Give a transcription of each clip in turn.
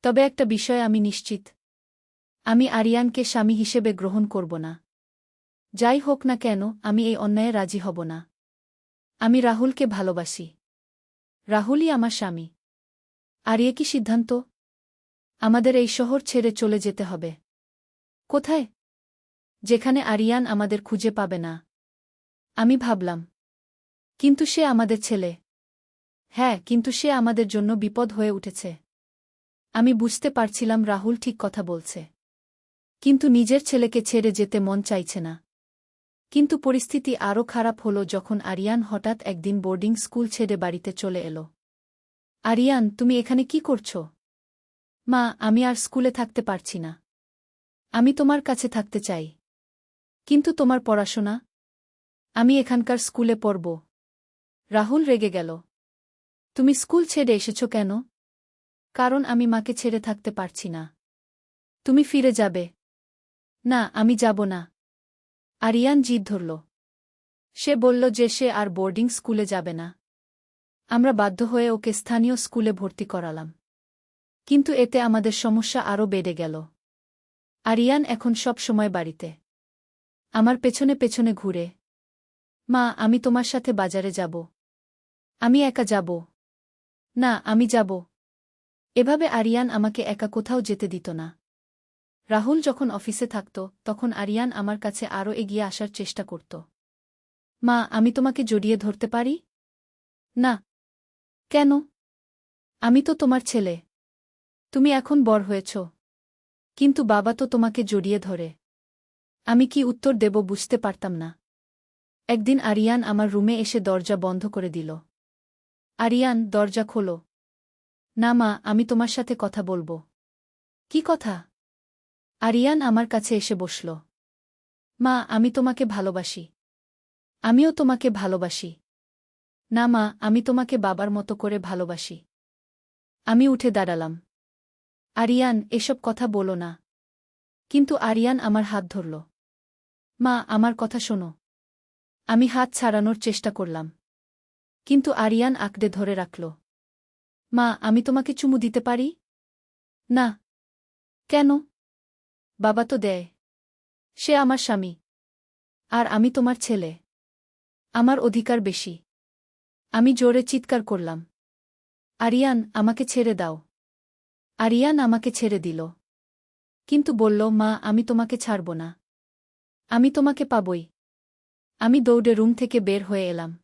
তবে একটা বিষয়ে আমি নিশ্চিত। আমি আরিয়ানকে স্বামী হিসেবে গ্রহণ করব না। যাই হোক না কেন, আমি এই অন্যায়ে রাজি হব না। আমি রাহুলকে ভালোবাসি। রাহুলই আমার স্বামী। আর এ কি সিদ্ধান্ত? আমাদের এই শহর ছেড়ে চলে যেতে হবে। কোথায়? যেখানে আরিয়ান আমাদের খুঁজে পাবে না। আমি ভাবলাম, কিন্তু সে আমাদের ছেলে। হ্যাঁ, কিন্তু সে আমাদের জন্য বিপদ হয়ে উঠেছে। আমি বুঝতে পারছিলাম রাহুল ঠিক কথা বলছে। কিন্তু নিজের ছেলেকে ছেড়ে যেতে মন চাইছে না। কিন্তু পরিস্থিতি আরও খারাপ হল যখন আরিয়ান হঠাৎ একদিন বোর্ডিং স্কুল ছেড়ে বাড়িতে চলে এল। আরিয়ান, তুমি এখানে কি করছ? মা, আমি আর স্কুলে থাকতে পারছি না। আমি তোমার কাছে থাকতে চাই। কিন্তু তোমার পড়াশোনা? আমি এখানকার স্কুলে পড়ব। রাহুল রেগে গেল। তুমি স্কুল ছেড়ে এসেছ কেন? কারণ আমি মাকে ছেড়ে থাকতে পারছি না। তুমি ফিরে যাবে? না, আমি যাব না। আরিয়ান জিদ ধরল। সে বলল যে সে আর বোর্ডিং স্কুলে যাবে না। আমরা বাধ্য হয়ে ওকে স্থানীয় স্কুলে ভর্তি করালাম। কিন্তু এতে আমাদের সমস্যা আরও বেড়ে গেল। আরিয়ান এখন সব সময় বাড়িতে আমার পেছনে পেছনে ঘুরে। মা, আমি তোমার সাথে বাজারে যাব। আমি একা যাব। না, আমি যাব। এভাবে আরিয়ান আমাকে একা কোথাও যেতে দিত না। রাহুল যখন অফিসে থাকত, তখন আরিয়ান আমার কাছে আরও এগিয়ে আসার চেষ্টা করত। মা, আমি তোমাকে জড়িয়ে ধরতে পারি? না। কেন? আমি তো তোমার ছেলে। তুমি এখন বড় হয়েছ। কিন্তু বাবা তো তোমাকে জড়িয়ে ধরে। আমি কি উত্তর দেব বুঝতে পারতাম না। একদিন আরিয়ান আমার রুমে এসে দরজা বন্ধ করে দিল। আরিয়ান, দরজা খোলো। না মা, আমি তোমার সাথে কথা বলবো। কি কথা? আরিয়ান আমার কাছে এসে বসল। মা, আমি তোমাকে ভালোবাসি। আমিও তোমাকে ভালোবাসি। না মা, আমি তোমাকে বাবার মতো করে ভালোবাসি। আমি উঠে দাঁড়ালাম। আরিয়ান, এসব কথা বলো না। কিন্তু আরিয়ান আমার হাত ধরল। মা, আমার কথা শোনো। আমি হাত ছাড়ানোর চেষ্টা করলাম। কিন্তু আরিয়ান আঁকড়ে ধরে রাখল। মা, আমি তোমাকে চুমু দিতে পারি? না। কেন? বাবা তো দেয়। সে আমার স্বামী। আর আমি তোমার ছেলে। আমার অধিকার বেশি। আমি জোরে চিৎকার করলাম। আরিয়ান, আমাকে ছেড়ে দাও। আরিয়ান আমাকে ছেড়ে দিল। কিন্তু বলল, মা, আমি তোমাকে ছাড়ব না। আমি তোমাকে পাবই। আমি দৌড়ে রুম থেকে বের হয়ে এলাম।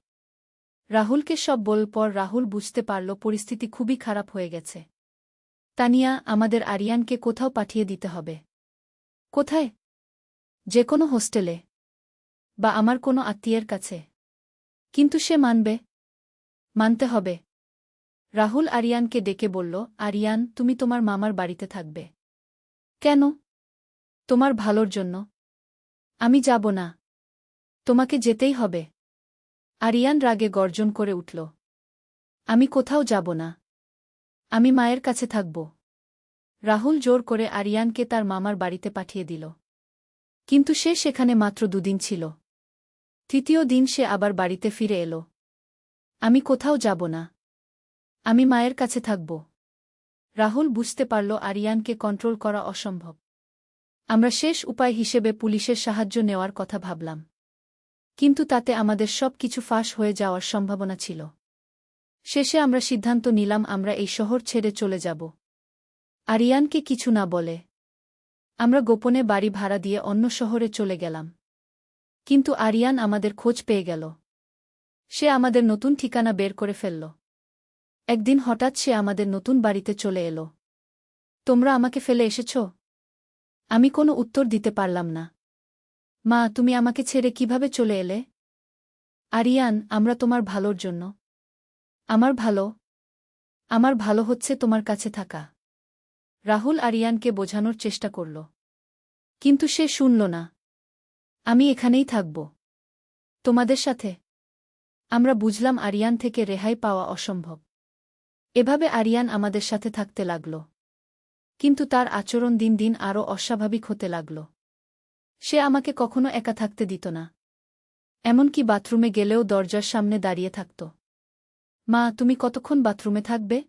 রাহুলকে সব বলার পর রাহুল বুঝতে পারল পরিস্থিতি খুবই খারাপ হয়ে গেছে। তানিয়া, আমাদের আরিয়ানকে কোথাও পাঠিয়ে দিতে হবে। কোথায়? যে কোনো হোস্টেলে। বা আমার কোনো আত্মীয়ের কাছে। কিন্তু সে মানবে? মানতে হবে। রাহুল আরিয়ানকে ডেকে বলল, আরিয়ান, তুমি তোমার মামার বাড়িতে থাকবে। কেন? তোমার ভালোর জন্য। আমি যাব না। তোমাকে যেতেই হবে। আরিয়ান রাগে গর্জন করে উঠল। আমি কোথাও যাব না। আমি মায়ের কাছে থাকব। রাহুল জোর করে আরিয়ানকে তার মামার বাড়িতে পাঠিয়ে দিল। কিন্তু সে সেখানে মাত্র দুদিন ছিল। তৃতীয় দিন সে আবার বাড়িতে ফিরে এল। আমি কোথাও যাব না। আমি মায়ের কাছে থাকব। রাহুল বুঝতে পারল আরিয়ানকে কন্ট্রোল করা অসম্ভব। আমরা শেষ উপায় হিসেবে পুলিশের সাহায্য নেওয়ার কথা ভাবলাম। কিন্তু তাতে আমাদের সব কিছু ফাঁস হয়ে যাওয়ার সম্ভাবনা ছিল। শেষে আমরা সিদ্ধান্ত নিলাম আমরা এই শহর ছেড়ে চলে যাব। আরিয়ানকে কিছু না বলে আমরা গোপনে বাড়ি ভাড়া দিয়ে অন্য শহরে চলে গেলাম। কিন্তু আরিয়ান আমাদের খোঁজ পেয়ে গেল। সে আমাদের নতুন ঠিকানা বের করে ফেলল। একদিন হঠাৎ সে আমাদের নতুন বাড়িতে চলে এলো। তোমরা আমাকে ফেলে এসেছ? আমি কোনো উত্তর দিতে পারলাম না। মা, তুমি আমাকে ছেড়ে কিভাবে চলে এলে? আরিয়ান, আমরা তোমার ভালোর জন্য। আমার ভালো? আমার ভালো হচ্ছে তোমার কাছে থাকা। রাহুল আরিয়ানকে বোঝানোর চেষ্টা করল। কিন্তু সে শুনল না। আমি এখানেই থাকব। তোমাদের সাথে। আমরা বুঝলাম আরিয়ান থেকে রেহাই পাওয়া অসম্ভব। এভাবে আরিয়ান আমাদের সাথে থাকতে লাগল। কিন্তু তার আচরণ দিন দিন আরও অস্বাভাবিক হতে লাগল। সে আমাকে কখনো একা থাকতে দিত না। এমনকি বাথরুমে গেলেও দরজার সামনে দাঁড়িয়ে থাকত। মা, তুমি কতক্ষণ বাথরুমে থাকবে?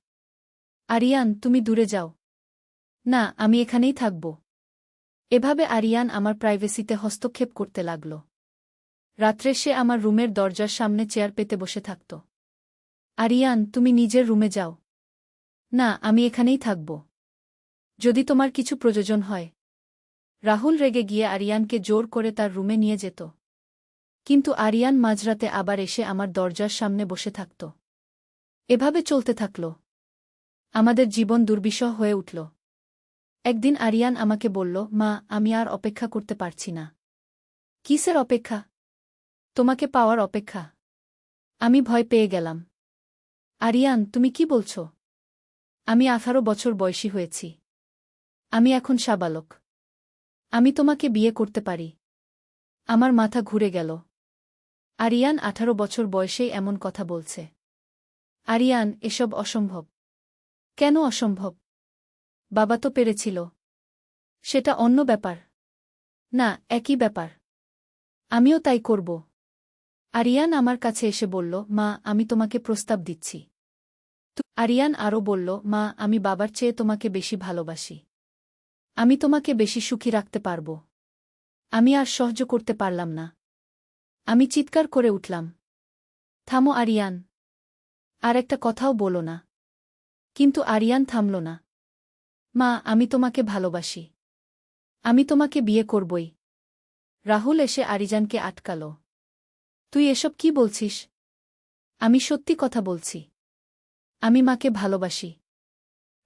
আরিয়ান, তুমি দূরে যাও। না, আমি এখানেই থাকব। এভাবে আরিয়ান আমার প্রাইভেসিতে হস্তক্ষেপ করতে লাগল। রাত্রে সে আমার রুমের দরজার সামনে চেয়ার পেতে বসে থাকত। আরিয়ান, তুমি নিজের রুমে যাও। না, আমি এখানেই থাকব। যদি তোমার কিছু প্রয়োজন হয়। রাহুল রেগে গিয়ে আরিয়ানকে জোর করে তার রুমে নিয়ে যেত। কিন্তু আরিয়ান মাঝরাতে আবার এসে আমার দরজার সামনে বসে থাকত। এভাবে চলতে থাকল। আমাদের জীবন দুর্বিষহ হয়ে উঠল। একদিন আরিয়ান আমাকে বলল, মা, আমি আর অপেক্ষা করতে পারছি না। কিসের অপেক্ষা? তোমাকে পাওয়ার অপেক্ষা। আমি ভয় পেয়ে গেলাম। আরিয়ান, তুমি কি বলছ? আমি 18 বছর বয়সী হয়েছি। আমি এখন সাবালক। আমি তোমাকে বিয়ে করতে পারি। আমার মাথা ঘুরে গেল। আরিয়ান 18 বছর বয়সেই এমন কথা বলছে। আরিয়ান, এসব অসম্ভব। কেন অসম্ভব? বাবা তো পেরেছিল। সেটা অন্য ব্যাপার। না, একই ব্যাপার। আমিও তাই করব। আরিয়ান আমার কাছে এসে বলল, মা, আমি তোমাকে প্রস্তাব দিচ্ছি। আরিয়ান আরও বলল, মা, আমি বাবার চেয়ে তোমাকে বেশি ভালোবাসি। আমি তোমাকে বেশি সুখী রাখতে পারব। আমি আর সহ্য করতে পারলাম না। আমি চিৎকার করে উঠলাম, থামো আরিয়ান। আর একটা কথাও বলো না। কিন্তু আরিয়ান থামল না। মা, আমি তোমাকে ভালোবাসি। আমি তোমাকে বিয়ে করবই। রাহুল এসে আরিজানকে আটকাল। তুই এসব কি বলছিস? আমি সত্যি কথা বলছি। আমি মাকে ভালোবাসি।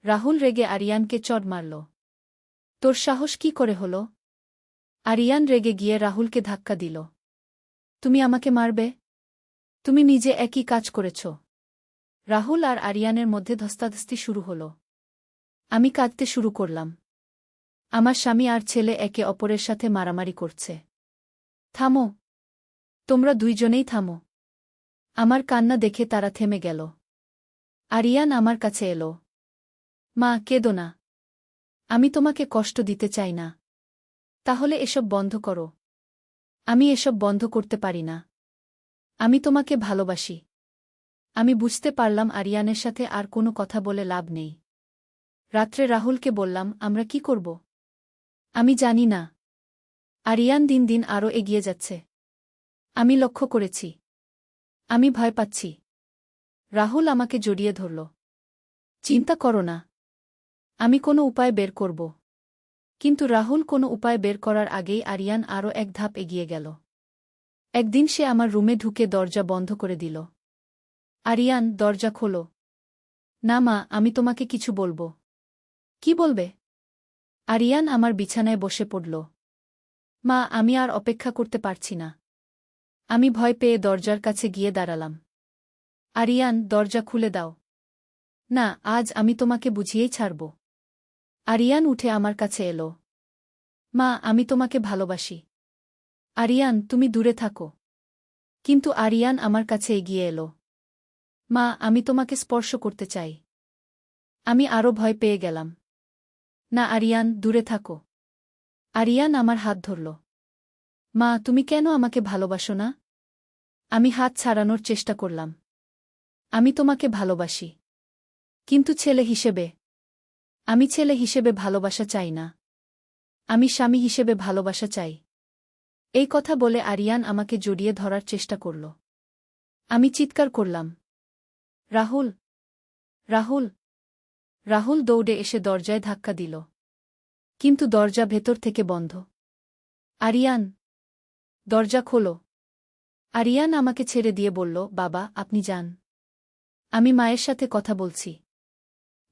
রাহুল রেগে আরিয়ানকে চড় মারল। তোর সাহস কি করে হল? আরিয়ান রেগে গিয়ে রাহুলকে ধাক্কা দিল। তুমি আমাকে মারবে? তুমি নিজে একই কাজ করেছ। রাহুল আর আরিয়ানের মধ্যে ধস্তাধস্তি শুরু হল। আমি কাঁদতে শুরু করলাম। আমার স্বামী আর ছেলে একে অপরের সাথে মারামারি করছে। থামো। তোমরা দুইজনেই থামো। আমার কান্না দেখে তারা থেমে গেল। আরিয়ান আমার কাছে এলো। মা, কেঁদো না। আমি তোমাকে কষ্ট দিতে চাই না। তাহলে এসব বন্ধ করো। আমি এসব বন্ধ করতে পারি না। আমি তোমাকে ভালোবাসি। আমি বুঝতে পারলাম আরিয়ানের সাথে আর কোনো কথা বলে লাভ নেই। রাত্রে রাহুলকে বললাম, আমরা কি করব? আমি জানি না। আরিয়ান দিন দিন আরও এগিয়ে যাচ্ছে। আমি লক্ষ্য করেছি। আমি ভয় পাচ্ছি। রাহুল আমাকে জড়িয়ে ধরল। চিন্তা করো না। আমি কোনো উপায় বের করব। কিন্তু রাহুল কোনো উপায় বের করার আগেই আরিয়ান আরও এক ধাপ এগিয়ে গেল। একদিন সে আমার রুমে ঢুকে দরজা বন্ধ করে দিল। আরিয়ান, দরজা খোলো। না মা, আমি তোমাকে কিছু বলবো। কি বলবে? আরিয়ান আমার বিছানায় বসে পড়ল। মা, আমি আর অপেক্ষা করতে পারছি না। আমি ভয় পেয়ে দরজার কাছে গিয়ে দাঁড়ালাম। আরিয়ান, দরজা খুলে দাও। না, আজ আমি তোমাকে বুঝিয়েই ছাড়ব। আরিয়ান উঠে আমার কাছে এলো। মা, আমি তোমাকে ভালোবাসি। আরিয়ান, তুমি দূরে থাকো। কিন্তু আরিয়ান আমার কাছে এগিয়ে এলো। মা, আমি তোমাকে স্পর্শ করতে চাই। আমি আরও ভয় পেয়ে গেলাম। না আরিয়ান, দূরে থাকো। আরিয়ান আমার হাত ধরল। মা, তুমি কেন আমাকে ভালোবাসো না? আমি হাত ছাড়ানোর চেষ্টা করলাম। আমি তোমাকে ভালোবাসি। কিন্তু ছেলে হিসেবে। আমি ছেলে হিসেবে ভালোবাসা চাই না। আমি স্বামী হিসেবে ভালোবাসা চাই। এই কথা বলে আরিয়ান আমাকে জড়িয়ে ধরার চেষ্টা করল। আমি চিৎকার করলাম, রাহুল! রাহুল! রাহুল দৌড়ে এসে দরজায় ধাক্কা দিল। কিন্তু দরজা ভেতর থেকে বন্ধ। আরিয়ান! দরজা খোলো। আরিয়ান আমাকে ছেড়ে দিয়ে বলল, বাবা, আপনি যান। আমি মায়ের সাথে কথা বলছি।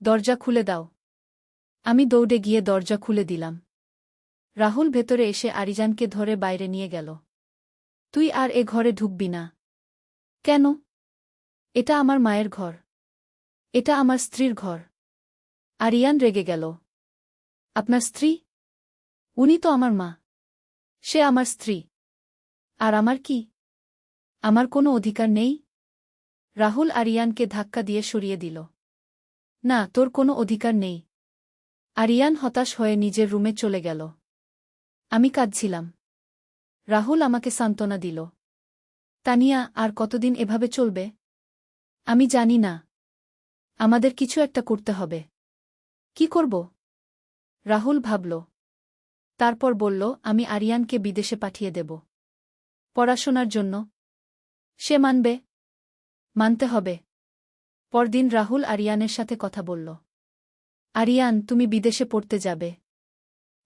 দরজা খুলে দাও। আমি দৌড়ে গিয়ে দরজা খুলে দিলাম। রাহুল ভেতরে এসে আরিজানকে ধরে বাইরে নিয়ে গেল। তুই আর এ ঘরে ঢুকবি না। কেন? এটা আমার মায়ের ঘর। এটা আমার স্ত্রীর ঘর। আরিয়ান রেগে গেল। আপনার স্ত্রী? উনি তো আমার মা। সে আমার স্ত্রী। আর আমার কি? আমার কোনো অধিকার নেই? রাহুল আরিয়ানকে ধাক্কা দিয়ে সরিয়ে দিল। না, তোর কোনো অধিকার নেই। আরিয়ান হতাশ হয়ে নিজের রুমে চলে গেল। আমি কাঁদছিলাম। রাহুল আমাকে সান্ত্বনা দিল। তানিয়া, আর কতদিন এভাবে চলবে? আমি জানি না। আমাদের কিছু একটা করতে হবে। কি করব? রাহুল ভাবল। তারপর বলল, আমি আরিয়ানকে বিদেশে পাঠিয়ে দেব। পড়াশোনার জন্য। সে মানবে? মানতে হবে। পরদিন রাহুল আরিয়ানের সাথে কথা বলল। আরিয়ান, তুমি বিদেশে পড়তে যাবে।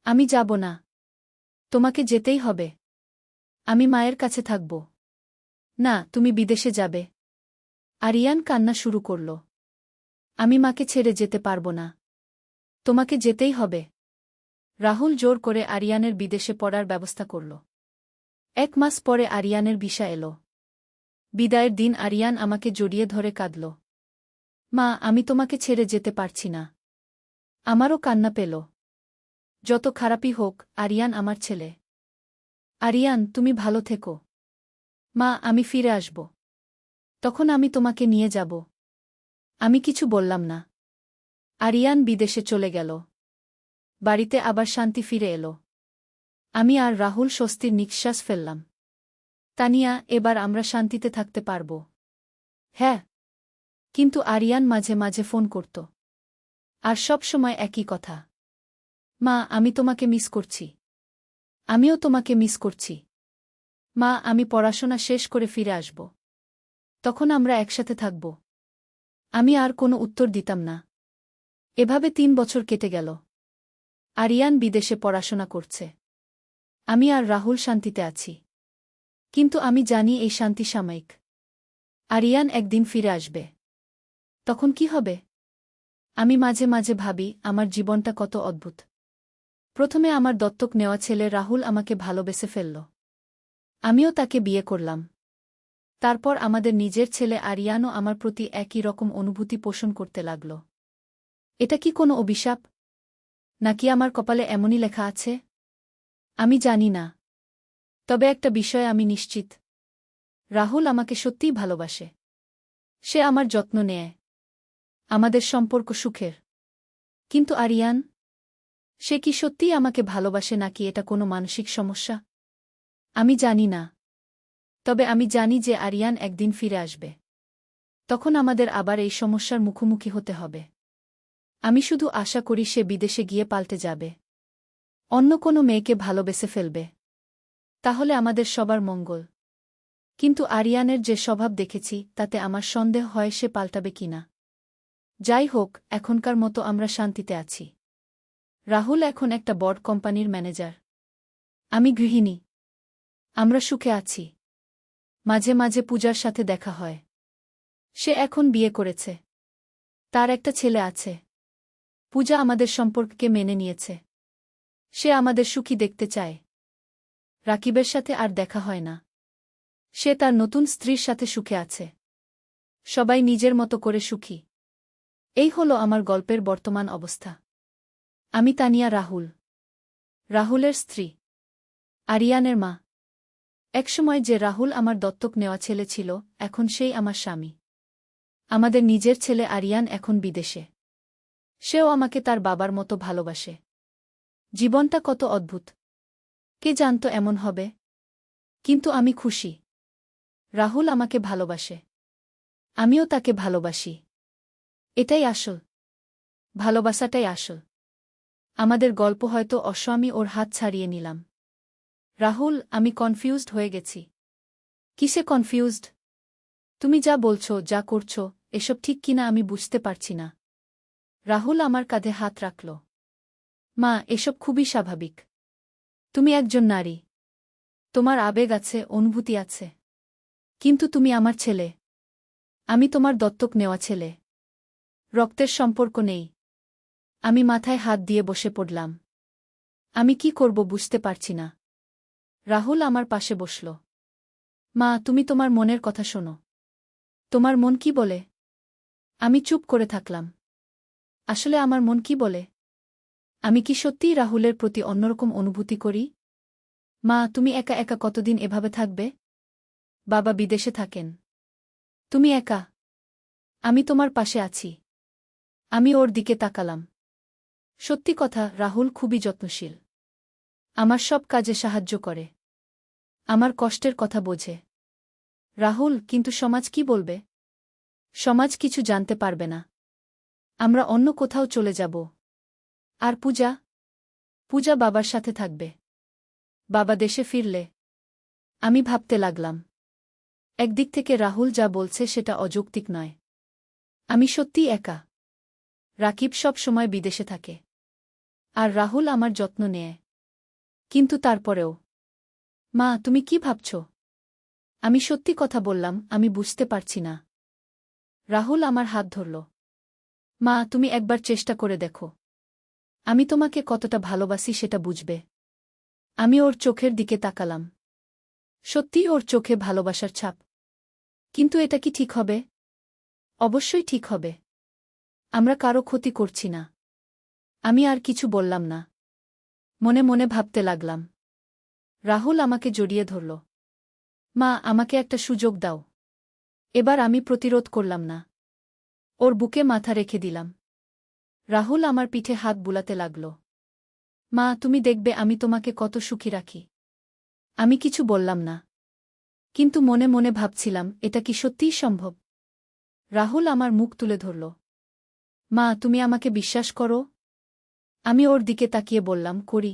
আমি যাব না। তোমাকে যেতেই হবে। আমি মায়ের কাছে থাকব। না, তুমি বিদেশে যাবে। আরিয়ান কান্না শুরু করল। আমি মাকে ছেড়ে যেতে পারব না। তোমাকে যেতেই হবে। রাহুল জোর করে আরিয়ানের বিদেশে পড়ার ব্যবস্থা করল। 1 মাস পরে আরিয়ানের ভিসা এল। বিদায়ের দিন আরিয়ান আমাকে জড়িয়ে ধরে কাঁদল। মা, আমি তোমাকে ছেড়ে যেতে পারছি না। আমারও কান্না পেল। যত খারাপই হোক, আরিয়ান আমার ছেলে। আরিয়ান, তুমি ভালো থেকো। মা, আমি ফিরে আসব। তখন আমি তোমাকে নিয়ে যাব। আমি কিছু বললাম না। আরিয়ান বিদেশে চলে গেল। বাড়িতে আবার শান্তি ফিরে এলো। আমি আর রাহুল স্বস্তির নিঃশ্বাস ফেললাম। তানিয়া, এবার আমরা শান্তিতে থাকতে পারব। হ্যাঁ। কিন্তু আরিয়ান মাঝে মাঝে ফোন করত। আর সব সময় একই কথা। মা, আমি তোমাকে মিস করছি। আমিও তোমাকে মিস করছি। মা, আমি পড়াশোনা শেষ করে ফিরে আসব। তখন আমরা একসাথে থাকব। আমি আর কোনো উত্তর দিতাম না। এভাবে 3 বছর কেটে গেল। আরিয়ান বিদেশে পড়াশোনা করছে। আমি আর রাহুল শান্তিতে আছি। কিন্তু আমি জানি এই শান্তি সাময়িক। আরিয়ান একদিন ফিরে আসবে। তখন কি হবে? আমি মাঝে মাঝে ভাবি, আমার জীবনটা কত অদ্ভুত। প্রথমে আমার দত্তক নেওয়া ছেলে রাহুল আমাকে ভালোবেসে ফেলল। আমিও তাকে বিয়ে করলাম। তারপর আমাদের নিজের ছেলে আরিয়ানও আমার প্রতি একই রকম অনুভূতি পোষণ করতে লাগল। এটা কি কোনো অভিশাপ? নাকি আমার কপালে এমনই লেখা আছে? আমি জানি না। তবে একটা বিষয়ে আমি নিশ্চিত। রাহুল আমাকে সত্যিই ভালোবাসে। সে আমার যত্ন নেয়। আমাদের সম্পর্ক সুখের। কিন্তু আরিয়ান? সে কি সত্যিই আমাকে ভালোবাসে নাকি এটা কোনো মানসিক সমস্যা? আমি জানি না। তবে আমি জানি যে আরিয়ান একদিন ফিরে আসবে। তখন আমাদের আবার এই সমস্যার মুখোমুখি হতে হবে। আমি শুধু আশা করি সে বিদেশে গিয়ে পাল্টে যাবে। অন্য কোনো মেয়েকে ভালোবেসে ফেলবে। তাহলে আমাদের সবার মঙ্গল। কিন্তু আরিয়ানের যে স্বভাব দেখেছি তাতে আমার সন্দেহ হয় সে পাল্টাবে কিনা। যাই হোক, এখনকার মতো আমরা শান্তিতে আছি। রাহুল এখন একটা বড় কোম্পানির ম্যানেজার। আমি গৃহিণী। আমরা সুখে আছি। মাঝে মাঝে পূজার সাথে দেখা হয়। সে এখন বিয়ে করেছে। তার একটা ছেলে আছে। পূজা আমাদের সম্পর্ককে মেনে নিয়েছে। সে আমাদের সুখী দেখতে চায়। রাকিবের সাথে আর দেখা হয় না। সে তার নতুন স্ত্রীর সাথে সুখে আছে। সবাই নিজের মতো করে সুখী। এই হলো আমার গল্পের বর্তমান অবস্থা। আমি তানিয়া রাহুল। রাহুলের স্ত্রী। আরিয়ানের মা। একসময় যে রাহুল আমার দত্তক নেওয়া ছেলে ছিল, এখন সেই আমার স্বামী। আমাদের নিজের ছেলে আরিয়ান এখন বিদেশে। সেও আমাকে তার বাবার মতো ভালোবাসে। জীবনটা কত অদ্ভুত। কে জানত এমন হবে? কিন্তু আমি খুশি। রাহুল আমাকে ভালোবাসে। আমিও তাকে ভালোবাসি। এটাই আসল। ভালোবাসাটাই আসল। আমাদের গল্প হয়তো অস্বামী ওর হাত ছাড়িয়ে নিলাম। রাহুল, আমি কনফিউজড হয়ে গেছি। কিসে কনফিউজড? তুমি যা বলছো, যা করছো, এসব ঠিক কিনা আমি বুঝতে পারছি না। রাহুল আমার কাঁধে হাত রাখল। মা, এসব খুবই স্বাভাবিক। তুমি একজন নারী। তোমার আবেগ আছে, অনুভূতি আছে। কিন্তু তুমি আমার ছেলে। আমি তোমার দত্তক নেওয়া ছেলে। রক্তের সম্পর্ক নেই। আমি মাথায় হাত দিয়ে বসে পড়লাম। আমি কি করব বুঝতে পারছি না। রাহুল আমার পাশে বসল। মা, তুমি তোমার মনের কথা শোনো। তোমার মন কি বলে? আমি চুপ করে থাকলাম। আসলে আমার মন কি বলে? আমি কি সত্যিই রাহুলের প্রতি অন্যরকম অনুভূতি করি? মা, তুমি একা একা কতদিন এভাবে থাকবে? বাবা বিদেশে থাকেন। তুমি একা। আমি তোমার পাশে আছি। আমি ওর দিকে তাকালাম। সত্যি কথা, রাহুল খুবই যত্নশীল। আমার সব কাজে সাহায্য করে। আমার কষ্টের কথা বোঝে। রাহুল, কিন্তু সমাজ কি বলবে? সমাজ কিছু জানতে পারবে না। আমরা অন্য কোথাও চলে যাব। আর পূজা? পূজা বাবার সাথে থাকবে। বাবা দেশে ফিরলে। আমি ভাবতে লাগলাম। একদিক থেকে রাহুল যা বলছে সেটা অযৌক্তিক নয়। আমি সত্যিই একা। রাকিব সব সময় বিদেশে থাকে। আর রাহুল আমার যত্ন নেয়। কিন্তু তারপরেও। মা, তুমি কি ভাবছ? আমি সত্যি কথা বললাম, আমি বুঝতে পারছি না। রাহুল আমার হাত ধরল। মা, তুমি একবার চেষ্টা করে দেখো। আমি তোমাকে কতটা ভালোবাসি সেটা বুঝবে। আমি ওর চোখের দিকে তাকালাম। সত্যিই ওর চোখে ভালোবাসার ছাপ। কিন্তু এটা কি ঠিক হবে? অবশ্যই ঠিক হবে। আমরা কারো ক্ষতি করছি না। আমি আর কিছু বললাম না। মনে মনে ভাবতে লাগলাম। রাহুল আমাকে জড়িয়ে ধরল। মা, আমাকে একটা সুযোগ দাও। এবার আমি প্রতিরোধ করলাম না। ওর বুকে মাথা রেখে দিলাম। রাহুল আমার পিঠে হাত বুলাতে লাগল। মা, তুমি দেখবে আমি তোমাকে কত সুখী রাখি। আমি কিছু বললাম না। কিন্তু মনে মনে ভাবছিলাম, এটা কি সত্যিই সম্ভব? রাহুল আমার মুখ তুলে ধরল। মা, তুমি আমাকে বিশ্বাস করো? আমি ওর দিকে তাকিয়ে বললাম, করি।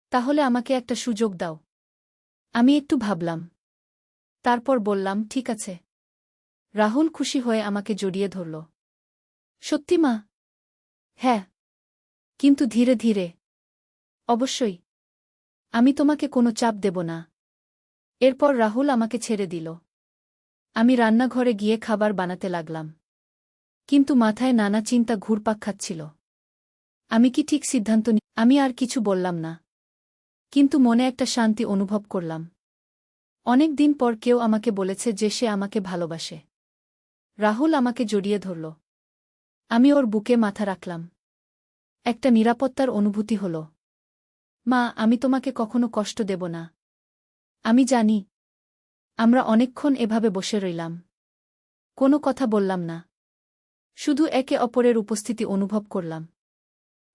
তাহলে আমাকে একটা সুযোগ দাও। আমি একটু ভাবলাম। তারপর বললাম, ঠিক আছে। রাহুল খুশি হয়ে আমাকে জড়িয়ে ধরল। সত্যি মা? হ্যাঁ। কিন্তু ধীরে ধীরে। অবশ্যই। আমি তোমাকে কোনো চাপ দেব না। এরপর রাহুল আমাকে ছেড়ে দিল। আমি রান্নাঘরে গিয়ে খাবার বানাতে লাগলাম। কিন্তু মাথায় নানা চিন্তা ঘুরপাক খাচ্ছিল। আমি কি ঠিক সিদ্ধান্ত আমি আর কিছু বললাম না। কিন্তু মনে একটা শান্তি অনুভব করলাম। অনেক দিন পর কেউ আমাকে বলেছে যে সে আমাকে ভালোবাসে। রাহুল আমাকে জড়িয়ে ধরল। আমি ওর বুকে মাথা রাখলাম। একটা নিরাপত্তার অনুভূতি হল। মা, আমি তোমাকে কখনো কষ্ট দেব না। আমি জানি। আমরা অনেকক্ষণ এভাবে বসে রইলাম। কোনো কথা বললাম না। শুধু একে অপরের উপস্থিতি অনুভব করলাম।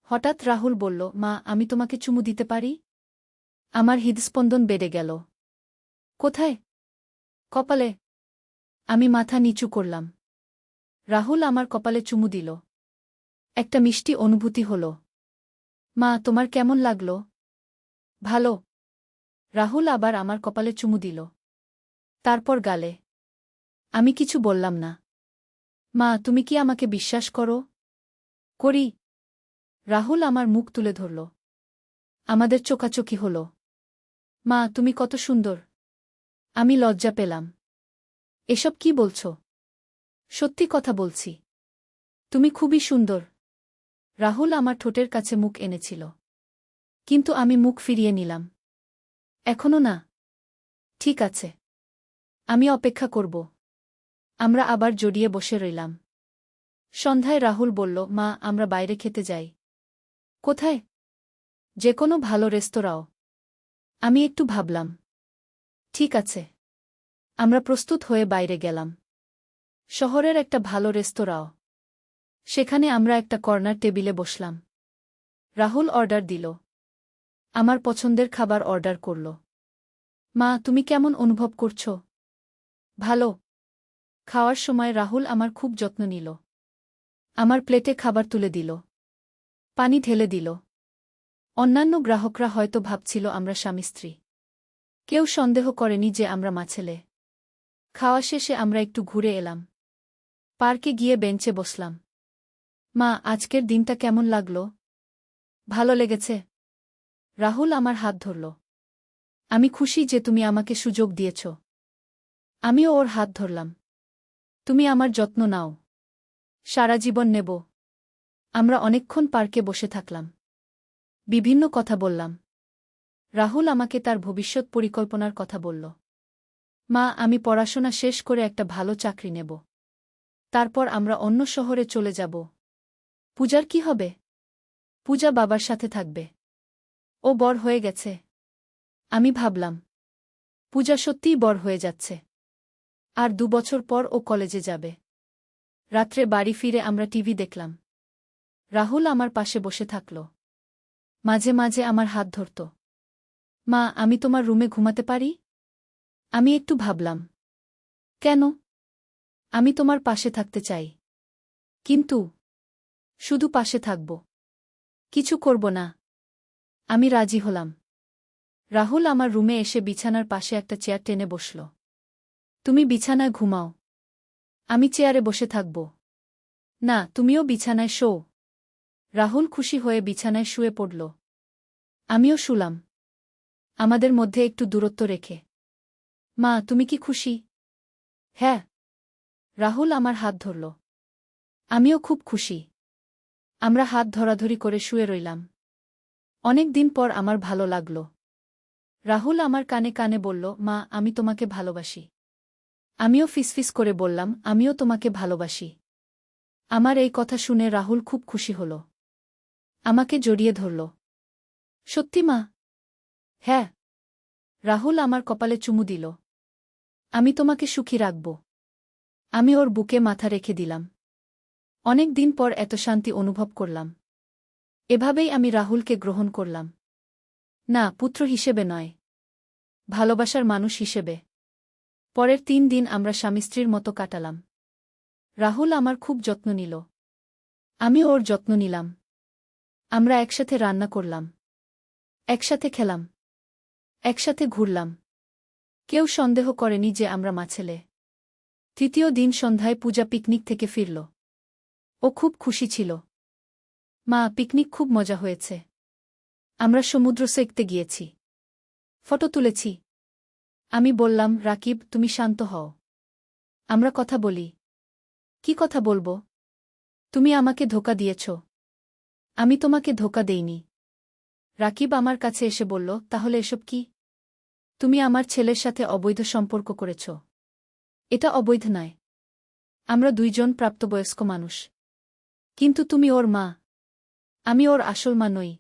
হঠাৎ রাহুল বলল, মা, আমি তোমাকে চুমু দিতে পারি? আমার হৃদস্পন্দন বেড়ে গেল। কোথায়? কপালে। আমি মাথা নিচু করলাম। রাহুল আমার কপালে চুমু দিল। একটা মিষ্টি অনুভূতি হল। মা, তোমার কেমন লাগল? ভালো। রাহুল আবার আমার কপালে চুমু দিল। তারপর গালে। আমি কিছু বললাম না। মা, তুমি কি আমাকে বিশ্বাস করো? করি। রাহুল আমার মুখ তুলে ধরল। আমাদের চোখাচোখি হল। মা, তুমি কত সুন্দর। আমি লজ্জা পেলাম। এসব কি বলছ? সত্যি কথা বলছি। তুমি খুবই সুন্দর। রাহুল আমার ঠোঁটের কাছে মুখ এনেছিল। কিন্তু আমি মুখ ফিরিয়ে নিলাম। এখনো না। ঠিক আছে। আমি অপেক্ষা করব। আমরা আবার জড়িয়ে বসে রইলাম। সন্ধ্যায় রাহুল বলল, মা, আমরা বাইরে খেতে যাই। কোথায়? যে কোনো ভালো রেস্তোরাঁও। আমি একটু ভাবলাম। ঠিক আছে। আমরা প্রস্তুত হয়ে বাইরে গেলাম। শহরের একটা ভালো রেস্তোরাঁও। সেখানে আমরা একটা কর্নার টেবিলে বসলাম। রাহুল অর্ডার দিল। আমার পছন্দের খাবার অর্ডার করল। মা, তুমি কেমন অনুভব করছ? ভালো। খাওয়ার সময় রাহুল আমার খুব যত্ন নিল। আমার প্লেটে খাবার তুলে দিল। পানি ঢেলে দিল। অন্যান্য গ্রাহকরা হয়তো ভাবছিল আমরা স্বামী স্ত্রী। কেউ সন্দেহ করেনি যে আমরা মাছেলে। খাওয়া শেষে আমরা একটু ঘুরে এলাম। পার্কে গিয়ে বেঞ্চে বসলাম। মা, আজকের দিনটা কেমন লাগল? ভালো লেগেছে। রাহুল আমার হাত ধরল। আমি খুশি যে তুমি আমাকে সুযোগ দিয়েছ। আমিও ওর হাত ধরলাম। তুমি আমার যত্ন নাও। সারা জীবন নেব। আমরা অনেকক্ষণ পার্কে বসে থাকলাম। বিভিন্ন কথা বললাম। রাহুল আমাকে তার ভবিষ্যৎ পরিকল্পনার কথা বলল। মা, আমি পড়াশোনা শেষ করে একটা ভালো চাকরি নেব। তারপর আমরা অন্য শহরে চলে যাব। পূজার কি হবে? পূজা বাবার সাথে থাকবে। ও বড় হয়ে গেছে। আমি ভাবলাম। পূজা সত্যিই বড় হয়ে যাচ্ছে। আর 2 বছর পর ও কলেজে যাবে। রাত্রে বাড়ি ফিরে আমরা টিভি দেখলাম। রাহুল আমার পাশে বসে থাকল। মাঝে মাঝে আমার হাত ধরত। মা, আমি তোমার রুমে ঘুমাতে পারি? আমি একটু ভাবলাম। কেন? আমি তোমার পাশে থাকতে চাই। কিন্তু শুধু পাশে থাকব। কিছু করব না। আমি রাজি হলাম। রাহুল আমার রুমে এসে বিছানার পাশে একটা চেয়ার টেনে বসল। তুমি বিছানায় ঘুমাও, আমি চেয়ারে বসে থাকব। না, তুমিও বিছানায় শোও। রাহুল খুশি হয়ে বিছানায় শুয়ে পড়ল। আমিও শুলাম, আমাদের মধ্যে একটু দূরত্ব রেখে। মা, তুমি কি খুশি? হ্যাঁ। রাহুল আমার হাত ধরল। আমিও খুব খুশি। আমরা হাত ধরাধরি করে শুয়ে রইলাম। অনেক দিন পর আমার ভালো লাগল। রাহুল আমার কানে কানে বলল, মা, আমি তোমাকে ভালোবাসি। আমিও ফিসফিস করে বললাম, আমিও তোমাকে ভালোবাসি। আমার এই কথা শুনে রাহুল খুব খুশি হল। আমাকে জড়িয়ে ধরল। সত্যি মা? হ্যাঁ। রাহুল আমার কপালে চুমু দিল। আমি তোমাকে সুখী রাখব। আমি ওর বুকে মাথা রেখে দিলাম। অনেক দিন পর এত শান্তি অনুভব করলাম। এভাবেই আমি রাহুলকে গ্রহণ করলাম। না, পুত্র হিসেবে নয়, ভালোবাসার মানুষ হিসেবে। পরের 3 দিন আমরা স্বামী স্ত্রীর মতো কাটালাম। রাহুল আমার খুব যত্ন নিল। আমি ওর যত্ন নিলাম। আমরা একসাথে রান্না করলাম, একসাথে খেলাম, একসাথে ঘুরলাম। কেউ সন্দেহ করেনি যে আমরা মাছেলে। তৃতীয় দিন সন্ধ্যায় পূজা পিকনিক থেকে ফিরল। ও খুব খুশি ছিল। মা, পিকনিক খুব মজা হয়েছে। আমরা সমুদ্র সৈকতে গিয়েছি, ফটো তুলেছি। আমি বললাম, রাকিব, তুমি শান্ত হও। আমরা কথা বলি। কি কথা বলবো? তুমি আমাকে ধোঁকা দিয়েছ। আমি তোমাকে ধোঁকা দেইনি। রাকিব আমার কাছে এসে বলল, তাহলে এসব কি? তুমি আমার ছেলের সাথে অবৈধ সম্পর্ক করেছ। এটা অবৈধ নয়। আমরা দুইজন প্রাপ্তবয়স্ক মানুষ। কিন্তু তুমি ওর মা। আমি ওর আসল মা নই।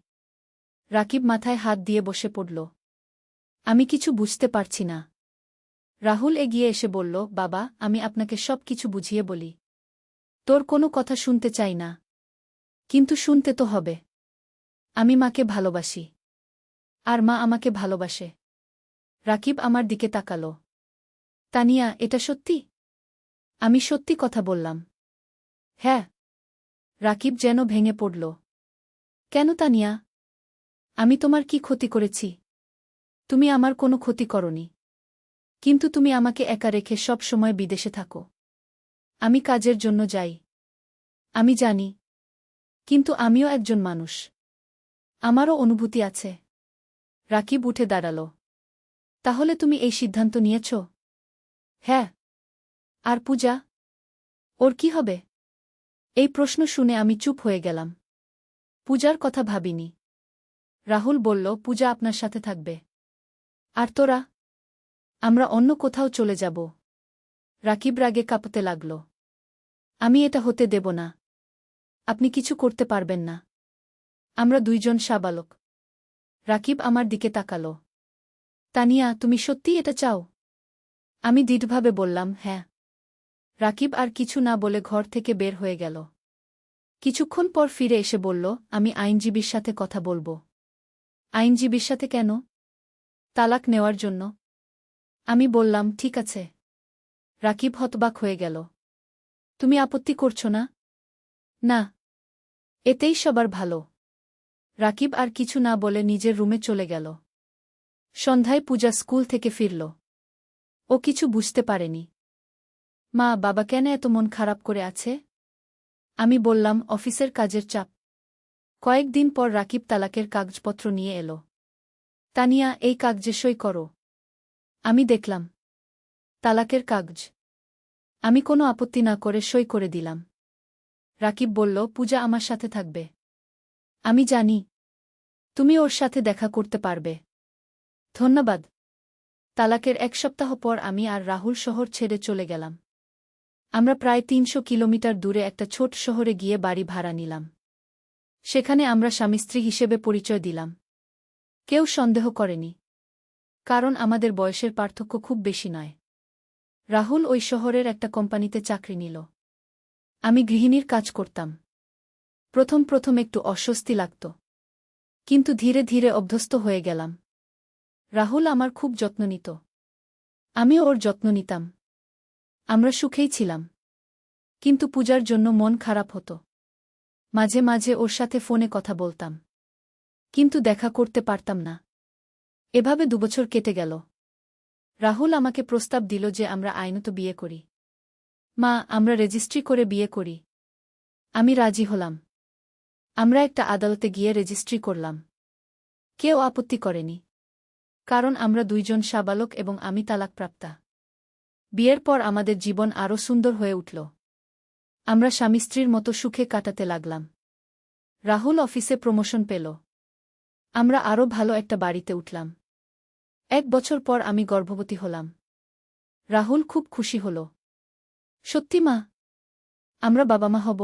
রাকিব মাথায় হাত দিয়ে বসে পড়ল। আমি কিছু বুঝতে পারছি না। রাহুল এগিয়ে এসে বলল, বাবা, আমি আপনাকে সব কিছু বুঝিয়ে বলি। তোর কোনো কথা শুনতে চাই না, কিন্তু শুনতে তো হবে। আমি মাকে ভালোবাসি, আর মা আমাকে ভালোবাসে। রাকিব আমার দিকে তাকাল। তানিয়া, এটা সত্যি? আমি সত্যি কথা বললাম। হ্যাঁ। রাকিব যেন ভেঙে পড়ল। কেন তানিয়া? আমি তোমার কি ক্ষতি করেছি? তুমি আমার কোনো ক্ষতি করনি। কিন্তু তুমি আমাকে একা রেখে সব সময় বিদেশে থাকো। আমি কাজের জন্য যাই। আমি জানি। কিন্তু আমিও একজন মানুষ। আমারও অনুভূতি আছে। রাকিব উঠে দাঁড়াল। তাহলে তুমি এই সিদ্ধান্ত নিয়েছ? হ্যাঁ। আর পূজা? ওর কি হবে? এই প্রশ্ন শুনে আমি চুপ হয়ে গেলাম। পূজার কথা ভাবিনি। রাহুল বলল, পূজা আপনার সাথে থাকবে। আর তোরা? আমরা অন্য কোথাও চলে যাব। রাকিব রাগে কাঁপতে লাগল। আমি এটা হতে দেব না। আপনি কিছু করতে পারবেন না। আমরা দুইজন সাবালক। রাকিব আমার দিকে তাকাল। তানিয়া, তুমি সত্যিই এটা চাও? আমি দৃঢ়ভাবে বললাম, হ্যাঁ। রাকিব আর কিছু না বলে ঘর থেকে বের হয়ে গেল। কিছুক্ষণ পর ফিরে এসে বলল, আমি আইনজীবীর সাথে কথা বলবো। আইনজীবীর সাথে কেন? তালাক নেওয়ার জন্য। আমি বললাম, ঠিক আছে। রাকিব হতবাক হয়ে গেল। তুমি আপত্তি করছো না? না। এতেই সবার ভালো। রাকিব আর কিছু না বলে নিজের রুমে চলে গেল। সন্ধ্যায় পূজা স্কুল থেকে ফিরল। ও কিছু বুঝতে পারেনি। মা, বাবা কেন এত মন খারাপ করে আছে? আমি বললাম, অফিসের কাজের চাপ। কয়েকদিন পর রাকিব তালাকের কাগজপত্র নিয়ে এলো। তানিয়া, এই কাগজে সই করো। আমি দেখলাম। তালাকের কাগজ। আমি কোনো আপত্তি না করে সই করে দিলাম। রাকিব বলল, পূজা আমার সাথে থাকবে। আমি জানি। তুমি ওর সাথে দেখা করতে পারবে। ধন্যবাদ। তালাকের 1 সপ্তাহ পর আমি আর রাহুল শহর ছেড়ে চলে গেলাম। আমরা প্রায় 300 কিলোমিটার দূরে একটা ছোট শহরে গিয়ে বাড়ি ভাড়া নিলাম। সেখানে আমরা স্বামী স্ত্রী হিসেবে পরিচয় দিলাম। কেউ সন্দেহ করেনি। কারণ আমাদের বয়সের পার্থক্য খুব বেশি নয়। রাহুল ওই শহরের একটা কোম্পানিতে চাকরি নিল। আমি গৃহিণীর কাজ করতাম। প্রথম প্রথম একটু অস্বস্তি লাগত। কিন্তু ধীরে ধীরে অভ্যস্ত হয়ে গেলাম। রাহুল আমার খুব যত্ন নিত। আমিও ওর যত্ন নিতাম। আমরা সুখেই ছিলাম। কিন্তু পূজার জন্য মন খারাপ হতো। মাঝে মাঝে ওর সাথে ফোনে কথা বলতাম। কিন্তু দেখা করতে পারতাম না। এভাবে 2 বছর কেটে গেল। রাহুল আমাকে প্রস্তাব দিল যে আমরা আইনত বিয়ে করি। মা, আমরা রেজিস্ট্রি করে বিয়ে করি। আমি রাজি হলাম। আমরা একটা আদালতে গিয়ে রেজিস্ট্রি করলাম। কেউ আপত্তি করেনি। কারণ আমরা দুইজন সাবালক এবং আমি তালাকপ্রাপ্তা। বিয়ের পর আমাদের জীবন আরও সুন্দর হয়ে উঠল। আমরা স্বামী স্ত্রীর মতো সুখে কাটাতে লাগলাম। রাহুল অফিসে প্রমোশন পেল। আমরা আরও ভালো একটা বাড়িতে উঠলাম। 1 বছর পর আমি গর্ভবতী হলাম। রাহুল খুব খুশি হল। সত্যি মা? আমরা বাবা মা হব?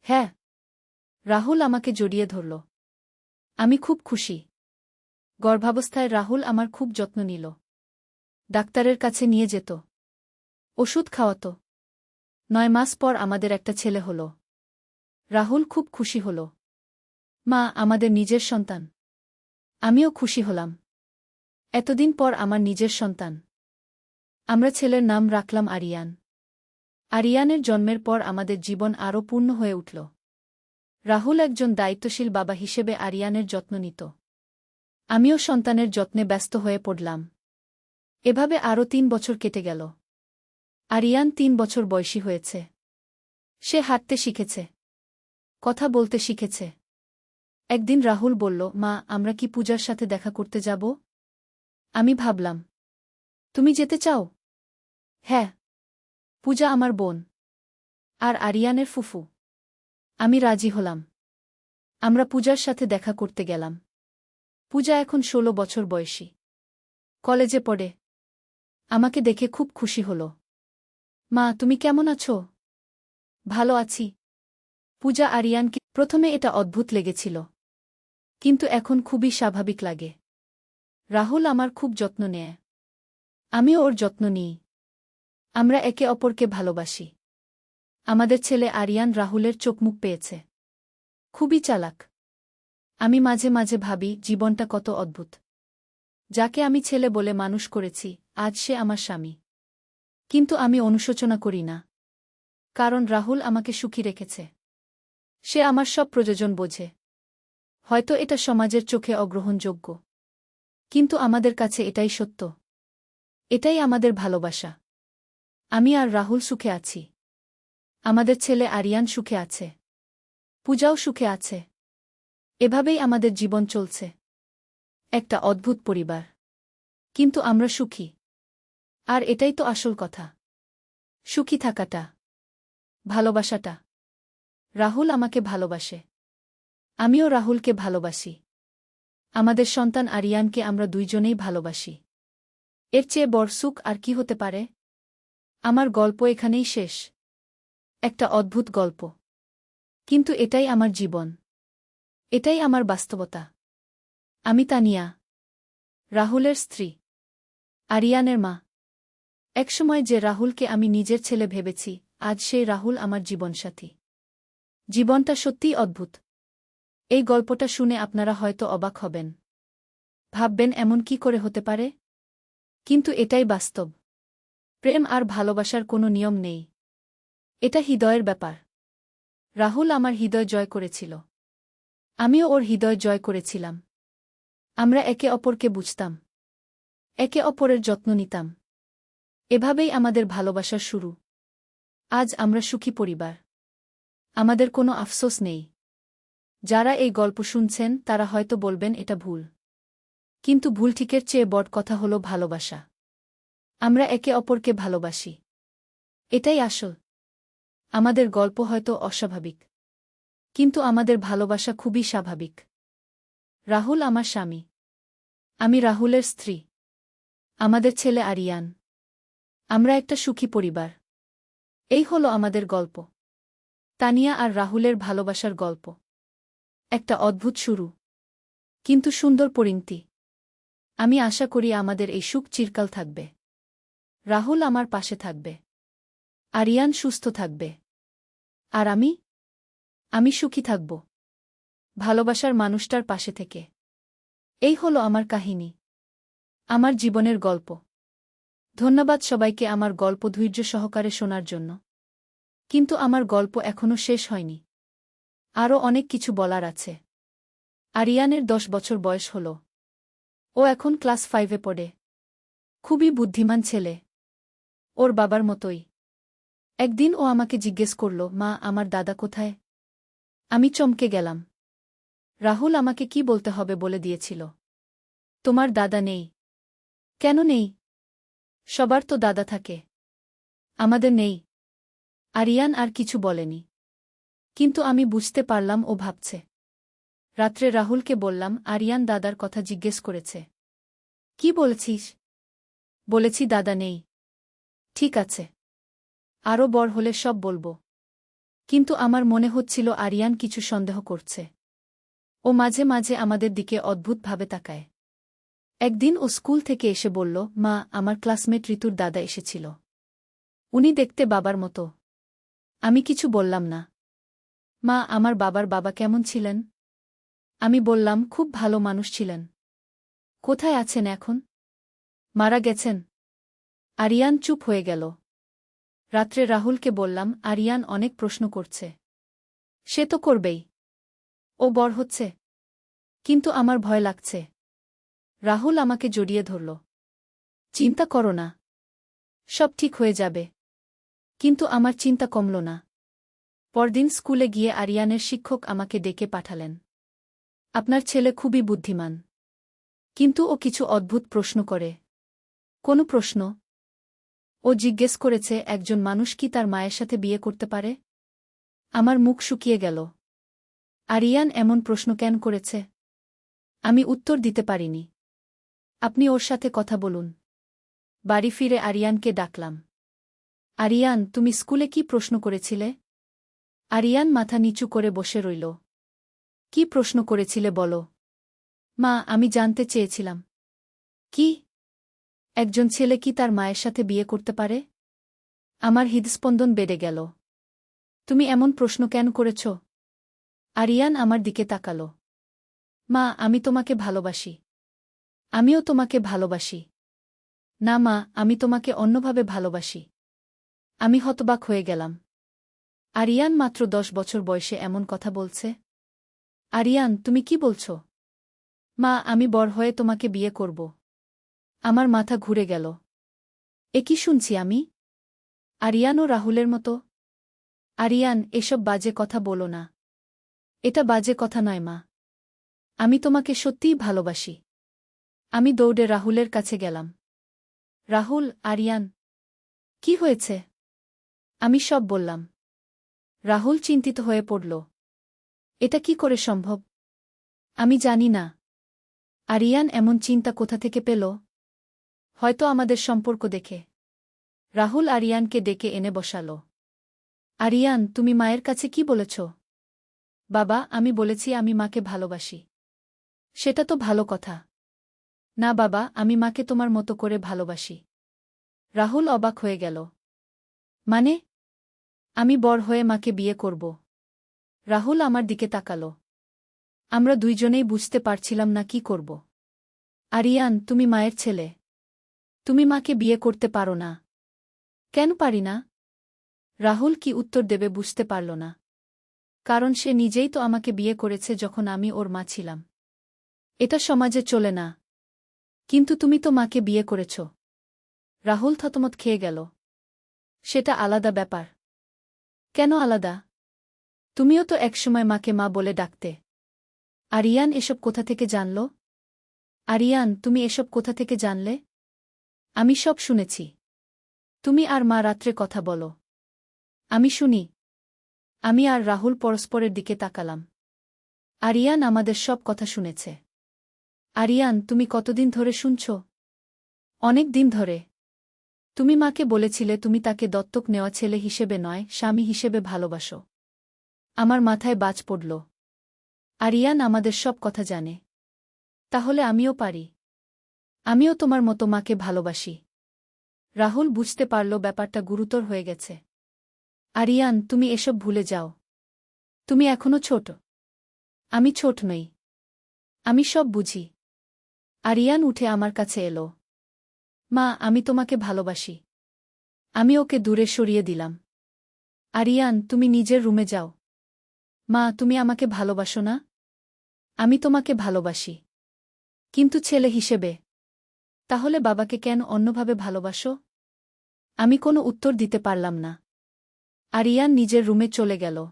হ্যাঁ। রাহুল আমাকে জড়িয়ে ধরল। আমি খুব খুশি। গর্ভাবস্থায় রাহুল আমার খুব যত্ন নিল। ডাক্তারের কাছে নিয়ে যেত। ওষুধ খাওয়াত। 9 মাস পর আমাদের একটা ছেলে হল। রাহুল খুব খুশি হল। মা, আমাদের নিজের সন্তান। আমিও খুশি হলাম। এতদিন পর আমার নিজের সন্তান। আমরা ছেলের নাম রাখলাম আরিয়ান। আরিয়ানের জন্মের পর আমাদের জীবন আরও পূর্ণ হয়ে উঠল। রাহুল একজন দায়িত্বশীল বাবা হিসেবে আরিয়ানের যত্ন নিত। আমিও সন্তানের যত্নে ব্যস্ত হয়ে পড়লাম। এভাবে আরও 3 বছর কেটে গেল। আরিয়ান 3 বছর বয়সী হয়েছে। সে হাঁটতে শিখেছে। কথা বলতে শিখেছে। একদিন রাহুল বলল, মা, আমরা কি পূজার সাথে দেখা করতে যাব? আমি ভাবলাম, তুমি যেতে চাও? হ্যাঁ। পূজা আমার বোন। আর আরিয়ানের ফুফু। আমি রাজি হলাম। আমরা পূজার সাথে দেখা করতে গেলাম। পূজা এখন 16 বছর বয়সী। কলেজে পড়ে। আমাকে দেখে খুব খুশি হল। মা, তুমি কেমন আছো? ভালো আছি। পূজা আরিয়ানকে প্রথমে এটা অদ্ভুত লেগেছিল। কিন্তু এখন খুবই স্বাভাবিক লাগে। রাহুল আমার খুব যত্ন নেয়। আমিও ওর যত্ন নিই। আমরা একে অপরকে ভালোবাসি। আমাদের ছেলে আরিয়ান রাহুলের চোখমুখ পেয়েছে। খুবই চালাক। আমি মাঝে মাঝে ভাবি, জীবনটা কত অদ্ভুত। যাকে আমি ছেলে বলে মানুষ করেছি, আজ সে আমার স্বামী। কিন্তু আমি অনুশোচনা করি না। কারণ রাহুল আমাকে সুখী রেখেছে। সে আমার সব প্রয়োজন বোঝে। হয়তো এটা সমাজের চোখে অগ্রহণযোগ্য। কিন্তু আমাদের কাছে এটাই সত্য। এটাই আমাদের ভালোবাসা। আমি আর রাহুল সুখে আছি। আমাদের ছেলে আরিয়ান সুখে আছে। পূজাও সুখে আছে। এভাবেই আমাদের জীবন চলছে। একটা অদ্ভুত পরিবার। কিন্তু আমরা সুখী। আর এটাই তো আসল কথা। সুখী থাকাটা। ভালোবাসাটা। রাহুল আমাকে ভালোবাসে। আমিও রাহুলকে ভালোবাসি। আমাদের সন্তান আরিয়ানকে আমরা দুইজনেই ভালোবাসি। এর চেয়ে বড় সুখ আর কি হতে পারে? আমার গল্প এখানেই শেষ। একটা অদ্ভুত গল্প। কিন্তু এটাই আমার জীবন। এটাই আমার বাস্তবতা। আমি তানিয়া, রাহুলের স্ত্রী, আরিয়ানের মা। একসময় যে রাহুলকে আমি নিজের ছেলে ভেবেছি, আজ সেই রাহুল আমার জীবনসাথী। জীবনটা সত্যিই অদ্ভুত। এই গল্পটা শুনে আপনারা হয়তো অবাক হবেন। ভাববেন, এমন কি করে হতে পারে? কিন্তু এটাই বাস্তব। প্রেম আর ভালোবাসার কোনো নিয়ম নেই। এটা হৃদয়ের ব্যাপার। রাহুল আমার হৃদয় জয় করেছিল। আমিও ওর হৃদয় জয় করেছিলাম। আমরা একে অপরকে বুঝতাম। একে অপরের যত্ন নিতাম। এভাবেই আমাদের ভালোবাসার শুরু। আজ আমরা সুখী পরিবার। আমাদের কোনো আফসোস নেই। যারা এই গল্প শুনছেন তারা হয়তো বলবেন এটা ভুল। কিন্তু ভুল ঠিকের চেয়ে বড় কথা হল ভালোবাসা। আমরা একে অপরকে ভালোবাসি। এটাই আসল। আমাদের গল্প হয়তো অস্বাভাবিক। কিন্তু আমাদের ভালোবাসা খুবই স্বাভাবিক। রাহুল আমার স্বামী। আমি রাহুলের স্ত্রী। আমাদের ছেলে আরিয়ান। আমরা একটা সুখী পরিবার। এই হলো আমাদের গল্প। তানিয়া আর রাহুলের ভালোবাসার গল্প। একটা অদ্ভুত শুরু। কিন্তু সুন্দর পরিণতি। আমি আশা করি আমাদের এই সুখ চিরকাল থাকবে। রাহুল আমার পাশে থাকবে। আরিয়ান সুস্থ থাকবে। আর আমি সুখী থাকব। ভালোবাসার মানুষটার পাশে থেকে। এই হলো আমার কাহিনী। আমার জীবনের গল্প। ধন্যবাদ সবাইকে আমার গল্প ধৈর্য সহকারে শোনার জন্য। কিন্তু আমার গল্প এখনো শেষ হয়নি। আরও অনেক কিছু বলার আছে। আরিয়ানের 10 বছর বয়স হল। ও এখন ক্লাস 5-এ পড়ে। খুবই বুদ্ধিমান ছেলে। ওর বাবার মতোই। একদিন ও আমাকে জিজ্ঞেস করল, মা, আমার দাদা কোথায়? আমি চমকে গেলাম। রাহুল আমাকে কি বলতে হবে বলে দিয়েছিল। তোমার দাদা নেই। কেন নেই? সবার তো দাদা থাকে। আমাদের নেই। আরিয়ান আর কিছু বলেনি। কিন্তু আমি বুঝতে পারলাম ও ভাবছে। রাত্রে রাহুলকে বললাম, আরিয়ান দাদার কথা জিজ্ঞেস করেছে। কি বলেছিস? বলেছি দাদা নেই। ঠিক আছে। আরও বড় হলে সব বলবো। কিন্তু আমার মনে হচ্ছিল আরিয়ান কিছু সন্দেহ করছে। ও মাঝে মাঝে আমাদের দিকে অদ্ভুতভাবে তাকায়। একদিন ও স্কুল থেকে এসে বলল, মা, আমার ক্লাসমেট ঋতুর দাদা এসেছিল। উনি দেখতে বাবার মতো। আমি কিছু বললাম না। মা, আমার বাবার বাবা কেমন ছিলেন? আমি বললাম, খুব ভালো মানুষ ছিলেন। কোথায় আছেন এখন? মারা গেছেন। আরিয়ান চুপ হয়ে গেল। রাত্রে রাহুলকে বললাম, আরিয়ান অনেক প্রশ্ন করছে। সে তো করবেই। ও বড় হচ্ছে। কিন্তু আমার ভয় লাগছে। রাহুল আমাকে জড়িয়ে ধরল। চিন্তা করো না। সব ঠিক হয়ে যাবে। কিন্তু আমার চিন্তা কমল না। পরদিন স্কুলে গিয়ে আরিয়ানের শিক্ষক আমাকে ডেকে পাঠালেন। আপনার ছেলে খুবই বুদ্ধিমান। কিন্তু ও কিছু অদ্ভুত প্রশ্ন করে। কোনো প্রশ্ন? ও জিজ্ঞেস করেছে, একজন মানুষ কি তার মায়ের সাথে বিয়ে করতে পারে? আমার মুখ শুকিয়ে গেল। আরিয়ান এমন প্রশ্ন কেন করেছে? আমি উত্তর দিতে পারিনি। আপনি ওর সাথে কথা বলুন। বাড়ি ফিরে আরিয়ানকে ডাকলাম। আরিয়ান, তুমি স্কুলে কি প্রশ্ন করেছিলে? আরিয়ান মাথা নিচু করে বসে রইল। কি প্রশ্ন করেছিলে বলো? মা, আমি জানতে চেয়েছিলাম। কি? একজন ছেলে কি তার মায়ের সাথে বিয়ে করতে পারে? আমার হৃদস্পন্দন বেড়ে গেল। তুমি এমন প্রশ্ন কেন করেছ? আরিয়ান আমার দিকে তাকাল। মা, আমি তোমাকে ভালোবাসি। আমিও তোমাকে ভালোবাসি। না মা, আমি তোমাকে অন্যভাবে ভালোবাসি। আমি হতবাক হয়ে গেলাম। আরিয়ান মাত্র 10 বছর বয়সে এমন কথা বলছে? আরিয়ান, তুমি কি বলছ? মা, আমি বড় হয়ে তোমাকে বিয়ে করব। আমার মাথা ঘুরে গেল। এ কি শুনছি আমি? আরিয়ান ও রাহুলের মতো? আরিয়ান, এসব বাজে কথা বলো না। এটা বাজে কথা নয় মা। আমি তোমাকে সত্যিই ভালোবাসি। আমি দৌড়ে রাহুলের কাছে গেলাম। রাহুল, আরিয়ান। কি হয়েছে? আমি সব বললাম। রাহুল চিন্তিত হয়ে পড়ল। এটা কি করে সম্ভব? আমি জানি না। আরিয়ান এমন চিন্তা কোথা থেকে পেল? হয়তো আমাদের সম্পর্ক দেখে। রাহুল আরিয়ানকে ডেকে এনে বসাল। আরিয়ান, তুমি মায়ের কাছে কি বলেছ? বাবা, আমি বলেছি আমি মাকে ভালোবাসি। সেটা তো ভালো কথা। না বাবা, আমি মাকে তোমার মতো করে ভালোবাসি। রাহুল অবাক হয়ে গেল। মানে? আমি বড় হয়ে মাকে বিয়ে করব? রাহুল আমার দিকে তাকাল। আমরা দুইজনেই বুঝতে পারছিলাম না কি করব। আরিয়ান, তুমি মায়ের ছেলে। তুমি মাকে বিয়ে করতে পারো না। কেন পারি না? রাহুল কি উত্তর দেবে বুঝতে পারল না। কারণ সে নিজেই তো আমাকে বিয়ে করেছে যখন আমি ওর মা ছিলাম। এটা সমাজে চলে না। কিন্তু তুমি তো মাকে বিয়ে করেছ। রাহুল থতমত খেয়ে গেল। সেটা আলাদা ব্যাপার। কেন আলাদা? তুমিও তো একসময় মাকে মা বলে ডাকতে। আরিয়ান এসব কোথা থেকে জানল? আরিয়ান, তুমি এসব কোথা থেকে জানলে? আমি সব শুনেছি। তুমি আর মা রাত্রে কথা বলো। আমি শুনি। আমি আর রাহুল পরস্পরের দিকে তাকালাম। আরিয়ান আমাদের সব কথা শুনেছে। আরিয়ান, তুমি কতদিন ধরে শুনছ? অনেক দিন ধরে। তুমি মাকে বলেছিলে তুমি তাকে দত্তক নেওয়া ছেলে হিসেবে নয়, স্বামী হিসেবে ভালোবাসো। আমার মাথায় বাজ পড়ল। আরিয়ান আমাদের সব কথা জানে। তাহলে আমিও পারি। আমিও তোমার মতো মাকে ভালোবাসি। রাহুল বুঝতে পারল ব্যাপারটা গুরুতর হয়ে গেছে। আরিয়ান, তুমি এসব ভুলে যাও। তুমি এখনো ছোট। আমি ছোট নই। আমি সব বুঝি। আরিয়ান উঠে আমার কাছে এলো। মা, আমি তোমাকে ভালোবাসি। আমি ওকে দূরে সরিয়ে দিলাম। আরিয়ান, তুমি নিজের রুমে যাও। মা, তুমি আমাকে ভালোবাসো না? আমি তোমাকে ভালোবাসি। কিন্তু ছেলে হিসেবে। তাহলে বাবাকে কেন অন্যভাবে ভালোবাসো? আমি কোনো উত্তর দিতে পারলাম না। আরিয়ান নিজের রুমে চলে গেল।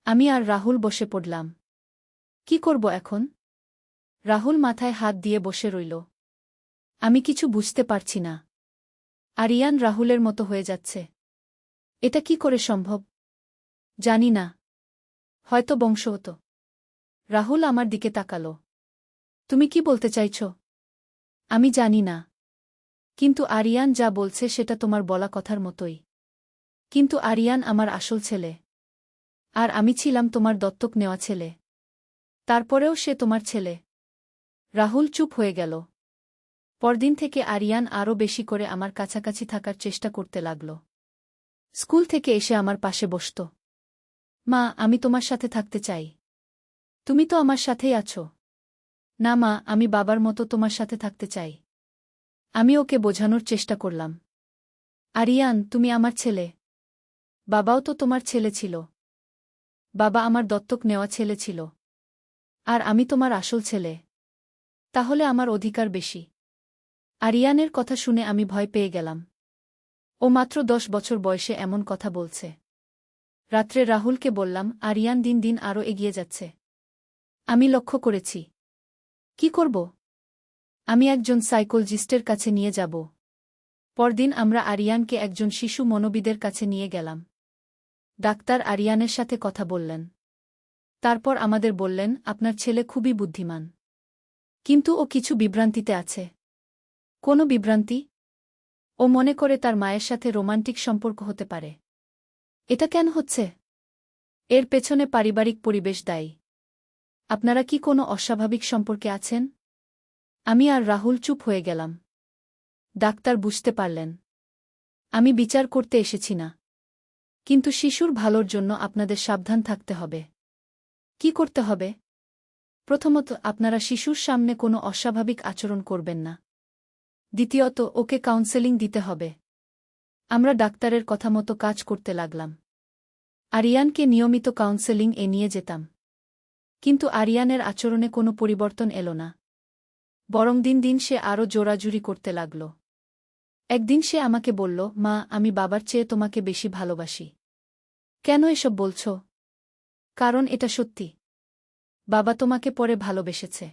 আমি আর রাহুল বসে পড়লাম। কি করব এখন? রাহুল মাথায় হাত দিয়ে বসে রইল। আমি কিছু বুঝতে পারছি না। আরিয়ান রাহুলের মতো হয়ে যাচ্ছে। এটা কি করে সম্ভব? জানি না। হয়তো বংশগত। রাহুল আমার দিকে তাকালো। তুমি কি বলতে চাইছ? আমি জানি না। কিন্তু আরিয়ান যা বলছে সেটা তোমার বলা কথার মতোই। কিন্তু আরিয়ান আমার আসল ছেলে। আর আমি ছিলাম তোমার দত্তক নেওয়া ছেলে। তারপরেও সে তোমার ছেলে। রাহুল চুপ হয়ে গেল। পরদিন থেকে আরিয়ান আরও বেশি করে আমার কাছাকাছি থাকার চেষ্টা করতে লাগল। স্কুল থেকে এসে আমার পাশে বসত। মা, আমি তোমার সাথে থাকতে চাই। তুমি তো আমার সাথেই আছো। না মা, আমি বাবার মতো তোমার সাথে থাকতে চাই। আমি ওকে বোঝানোর চেষ্টা করলাম। আরিয়ান, তুমি আমার ছেলে। বাবাও তো তোমার ছেলে ছিল। বাবা আমার দত্তক নেওয়া ছেলে ছিল। আর আমি তোমার আসল ছেলে। তাহলে আমার অধিকার বেশি। আরিয়ানের কথা শুনে আমি ভয় পেয়ে গেলাম। ও মাত্র 10 বছর বয়সে এমন কথা বলছে। রাত্রে রাহুলকে বললাম, আরিয়ান দিন দিন আরও এগিয়ে যাচ্ছে। আমি লক্ষ্য করেছি। কি করব? আমি একজন সাইকোলজিস্টের কাছে নিয়ে যাব। পরদিন আমরা আরিয়ানকে একজন শিশু মনোবিদের কাছে নিয়ে গেলাম। ডাক্তার আরিয়ানের সাথে কথা বললেন। তারপর আমাদের বললেন, আপনার ছেলে খুবই বুদ্ধিমান। কিন্তু ও কিছু বিভ্রান্তিতে আছে। কোনো বিভ্রান্তি? ও মনে করে তার মায়ের সাথে রোমান্টিক সম্পর্ক হতে পারে। এটা কেন হচ্ছে? এর পেছনে পারিবারিক পরিবেশ দায়ী। আপনারা কি কোনো অস্বাভাবিক সম্পর্কে আছেন? আমি আর রাহুল চুপ হয়ে গেলাম। ডাক্তার বুঝতে পারলেন। আমি বিচার করতে এসেছি না। কিন্তু শিশুর ভালোর জন্য আপনাদের সাবধান থাকতে হবে। কি করতে হবে? প্রথমত, আপনারা শিশুর সামনে কোনো অস্বাভাবিক আচরণ করবেন না। দ্বিতীয়ত, ওকে কাউন্সেলিং দিতে হবে। আমরা ডাক্তারের কথা মতো কাজ করতে লাগলাম। আরিয়ানকে নিয়মিত কাউন্সেলিং এ নিয়ে যেতাম। কিন্তু আরিয়ানের আচরণে কোনো পরিবর্তন এলো না। বরং দিন দিন সে আরও জোরাজুরি করতে লাগল। একদিন সে আমাকে বলল, মা, আমি বাবার চেয়ে তোমাকে বেশি ভালোবাসি। কেন এসব বলছ? কারণ এটা সত্যি। বাবা তোমাকে পরে ভালোবেসেছে।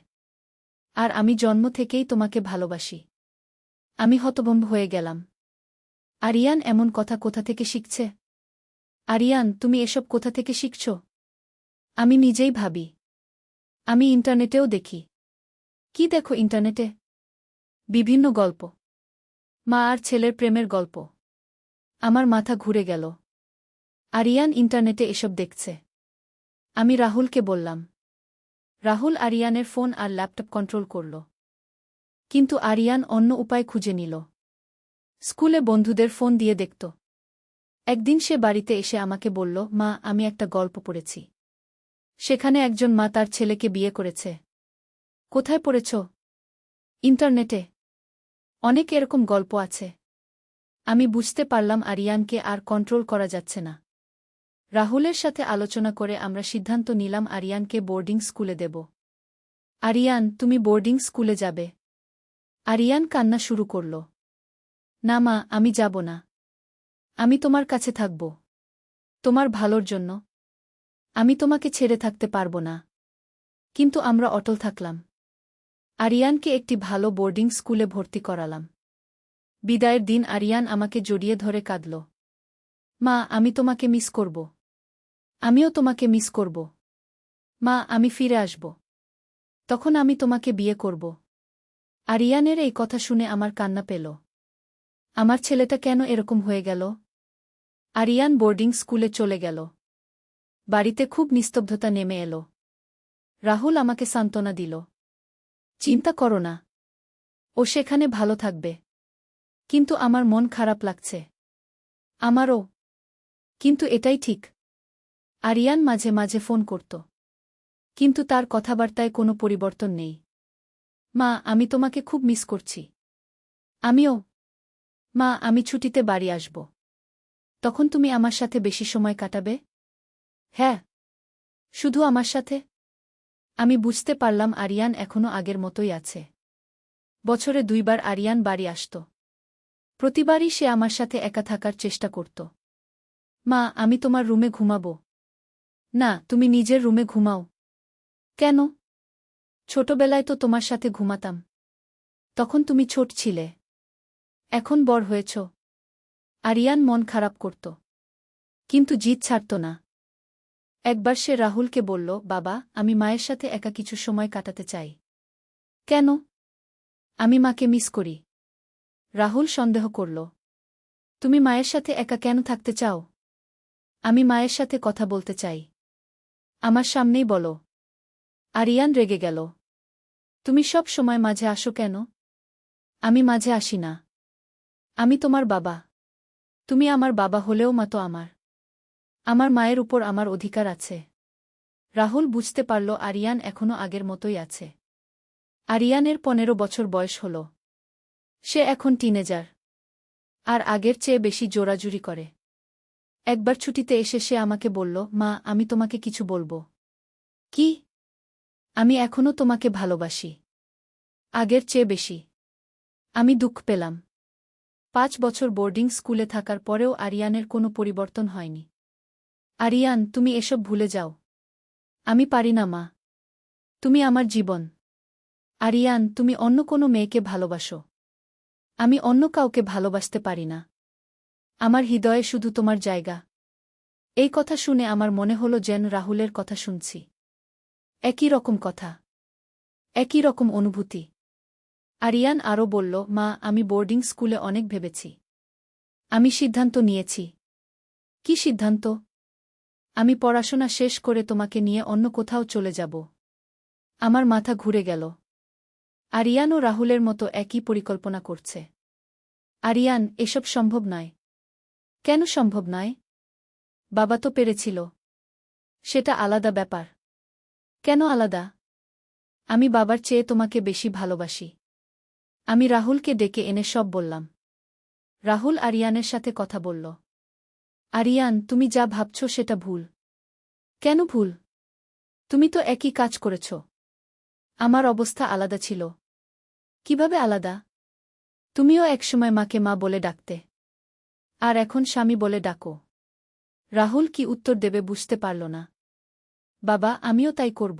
আর আমি জন্ম থেকেই তোমাকে ভালোবাসি। আমি হতভম্ব হয়ে গেলাম। আরিয়ান এমন কথা কোথা থেকে শিখছে? আরিয়ান, তুমি এসব কোথা থেকে শিখছ? আমি নিজেই ভাবি। আমি ইন্টারনেটেও দেখি। কি দেখো ইন্টারনেটে? বিভিন্ন গল্প। মা আর ছেলের প্রেমের গল্প। আমার মাথা ঘুরে গেল। আরিয়ান ইন্টারনেটে এসব দেখছে। আমি রাহুলকে বললাম। রাহুল আরিয়ানের ফোন আর ল্যাপটপ কন্ট্রোল করল। কিন্তু আরিয়ান অন্য উপায় খুঁজে নিল। স্কুলে বন্ধুদের ফোন দিয়ে দেখত। একদিন সে বাড়িতে এসে আমাকে বলল, মা, আমি একটা গল্প পড়েছি। সেখানে একজন মা তার ছেলেকে বিয়ে করেছে। কোথায় পড়েছ? ইন্টারনেটে। অনেক এরকম গল্প আছে। আমি বুঝতে পারলাম আরিয়ানকে আর কন্ট্রোল করা যাচ্ছে না। রাহুলের সাথে আলোচনা করে আমরা সিদ্ধান্ত নিলাম আরিয়ানকে বোর্ডিং স্কুলে দেব। আরিয়ান, তুমি বোর্ডিং স্কুলে যাবে? আরিয়ান কান্না শুরু করল। না মা, আমি যাব না। আমি তোমার কাছে থাকব। তোমার ভালোর জন্য। আমি তোমাকে ছেড়ে থাকতে পারব না। কিন্তু আমরা অটল থাকলাম। আরিয়ানকে একটি ভালো বোর্ডিং স্কুলে ভর্তি করালাম। বিদায়ের দিন আরিয়ান আমাকে জড়িয়ে ধরে কাঁদল। মা, আমি তোমাকে মিস করব। আমিও তোমাকে মিস করব। মা, আমি ফিরে আসব। তখন আমি তোমাকে বিয়ে করব। আরিয়ানের এই কথা শুনে আমার কান্না পেল। আমার ছেলেটা কেন এরকম হয়ে গেল? আরিয়ান বোর্ডিং স্কুলে চলে গেল। বাড়িতে খুব নিস্তব্ধতা নেমে এলো। রাহুল আমাকে সান্ত্বনা দিল। চিন্তা করো না। ও সেখানে ভালো থাকবে। কিন্তু আমার মন খারাপ লাগছে। আমারও। কিন্তু এটাই ঠিক। আরিয়ান মাঝে মাঝে ফোন করত। কিন্তু তার কথাবার্তায় কোনো পরিবর্তন নেই। মা, আমি তোমাকে খুব মিস করছি। আমিও। মা, আমি ছুটিতে বাড়ি আসব। তখন তুমি আমার সাথে বেশি সময় কাটাবে? হ্যাঁ। শুধু আমার সাথে? আমি বুঝতে পারলাম আরিয়ান এখনো আগের মতোই আছে। বছরে 2 বার আরিয়ান বাড়ি আসত। প্রতিবারই সে আমার সাথে একা থাকার চেষ্টা করত। মা, আমি তোমার রুমে ঘুমাব। না, তুমি নিজের রুমে ঘুমাও। কেন? ছোটবেলায় তো তোমার সাথে ঘুমাতাম। তখন তুমি ছোট ছিলে। এখন বড় হয়েছ। আরিয়ান মন খারাপ করত, কিন্তু জিদ ছাড়ত না। একবার সে রাহুলকে বলল, বাবা, আমি মায়ের সাথে একা কিছু সময় কাটাতে চাই। কেন? আমি মাকে মিস করি। রাহুল সন্দেহ করল। তুমি মায়ের সাথে একা কেন থাকতে চাও? আমি মায়ের সাথে কথা বলতে চাই। আমার সামনেই বলো। আরিয়ান রেগে গেল। তুমি সব সময় মাঝে আসো কেন? আমি মাঝে আসি না। আমি তোমার বাবা। তুমি আমার বাবা হলেও মা তো আমার। আমার মায়ের উপর আমার অধিকার আছে। রাহুল বুঝতে পারল আরিয়ান এখনো আগের মতোই আছে। আরিয়ানের 15 বছর বয়স হল। সে এখন টিনেজার। আর আগের চেয়ে বেশি জোরাজুরি করে। একবার ছুটিতে এসে সে আমাকে বলল, মা, আমি তোমাকে কিছু বলবো। কি? আমি এখনো তোমাকে ভালোবাসি। আগের চেয়ে বেশি। আমি দুঃখ পেলাম। 5 বছর বোর্ডিং স্কুলে থাকার পরেও আরিয়ানের কোনো পরিবর্তন হয়নি। আরিয়ান, তুমি এসব ভুলে যাও। আমি পারি না মা। তুমি আমার জীবন। আরিয়ান, তুমি অন্য কোনো মেয়েকে ভালোবাসো। আমি অন্য কাউকে ভালোবাসতে পারি না। আমার হৃদয়ে শুধু তোমার জায়গা। এই কথা শুনে আমার মনে হলো যেন রাহুলের কথা শুনছি। একই রকম কথা। একই রকম অনুভূতি। আরিয়ান আরও বলল, মা, আমি বোর্ডিং স্কুলে অনেক ভেবেছি। আমি সিদ্ধান্ত নিয়েছি। কি সিদ্ধান্ত? আমি পড়াশোনা শেষ করে তোমাকে নিয়ে অন্য কোথাও চলে যাব। আমার মাথা ঘুরে গেল। আরিয়ান ও রাহুলের মতো একই পরিকল্পনা করছে। আরিয়ান, এসব সম্ভব নয়। কেন সম্ভব নয়? বাবা তো পেরেছিল। সেটা আলাদা ব্যাপার। কেন আলাদা? আমি বাবার চেয়ে তোমাকে বেশি ভালোবাসি। আমি রাহুলকে ডেকে এনে সব বললাম। রাহুল আরিয়ানের সাথে কথা বলল। আরিয়ান, তুমি যা ভাবছ সেটা ভুল। কেন ভুল? তুমি তো একই কাজ করেছ। আমার অবস্থা আলাদা ছিল। কিভাবে আলাদা? তুমিও একসময় মাকে মা বলে ডাকতে। আর এখন স্বামী বলে ডাকো। রাহুল কি উত্তর দেবে বুঝতে পারল না। বাবা, আমিও তাই করব।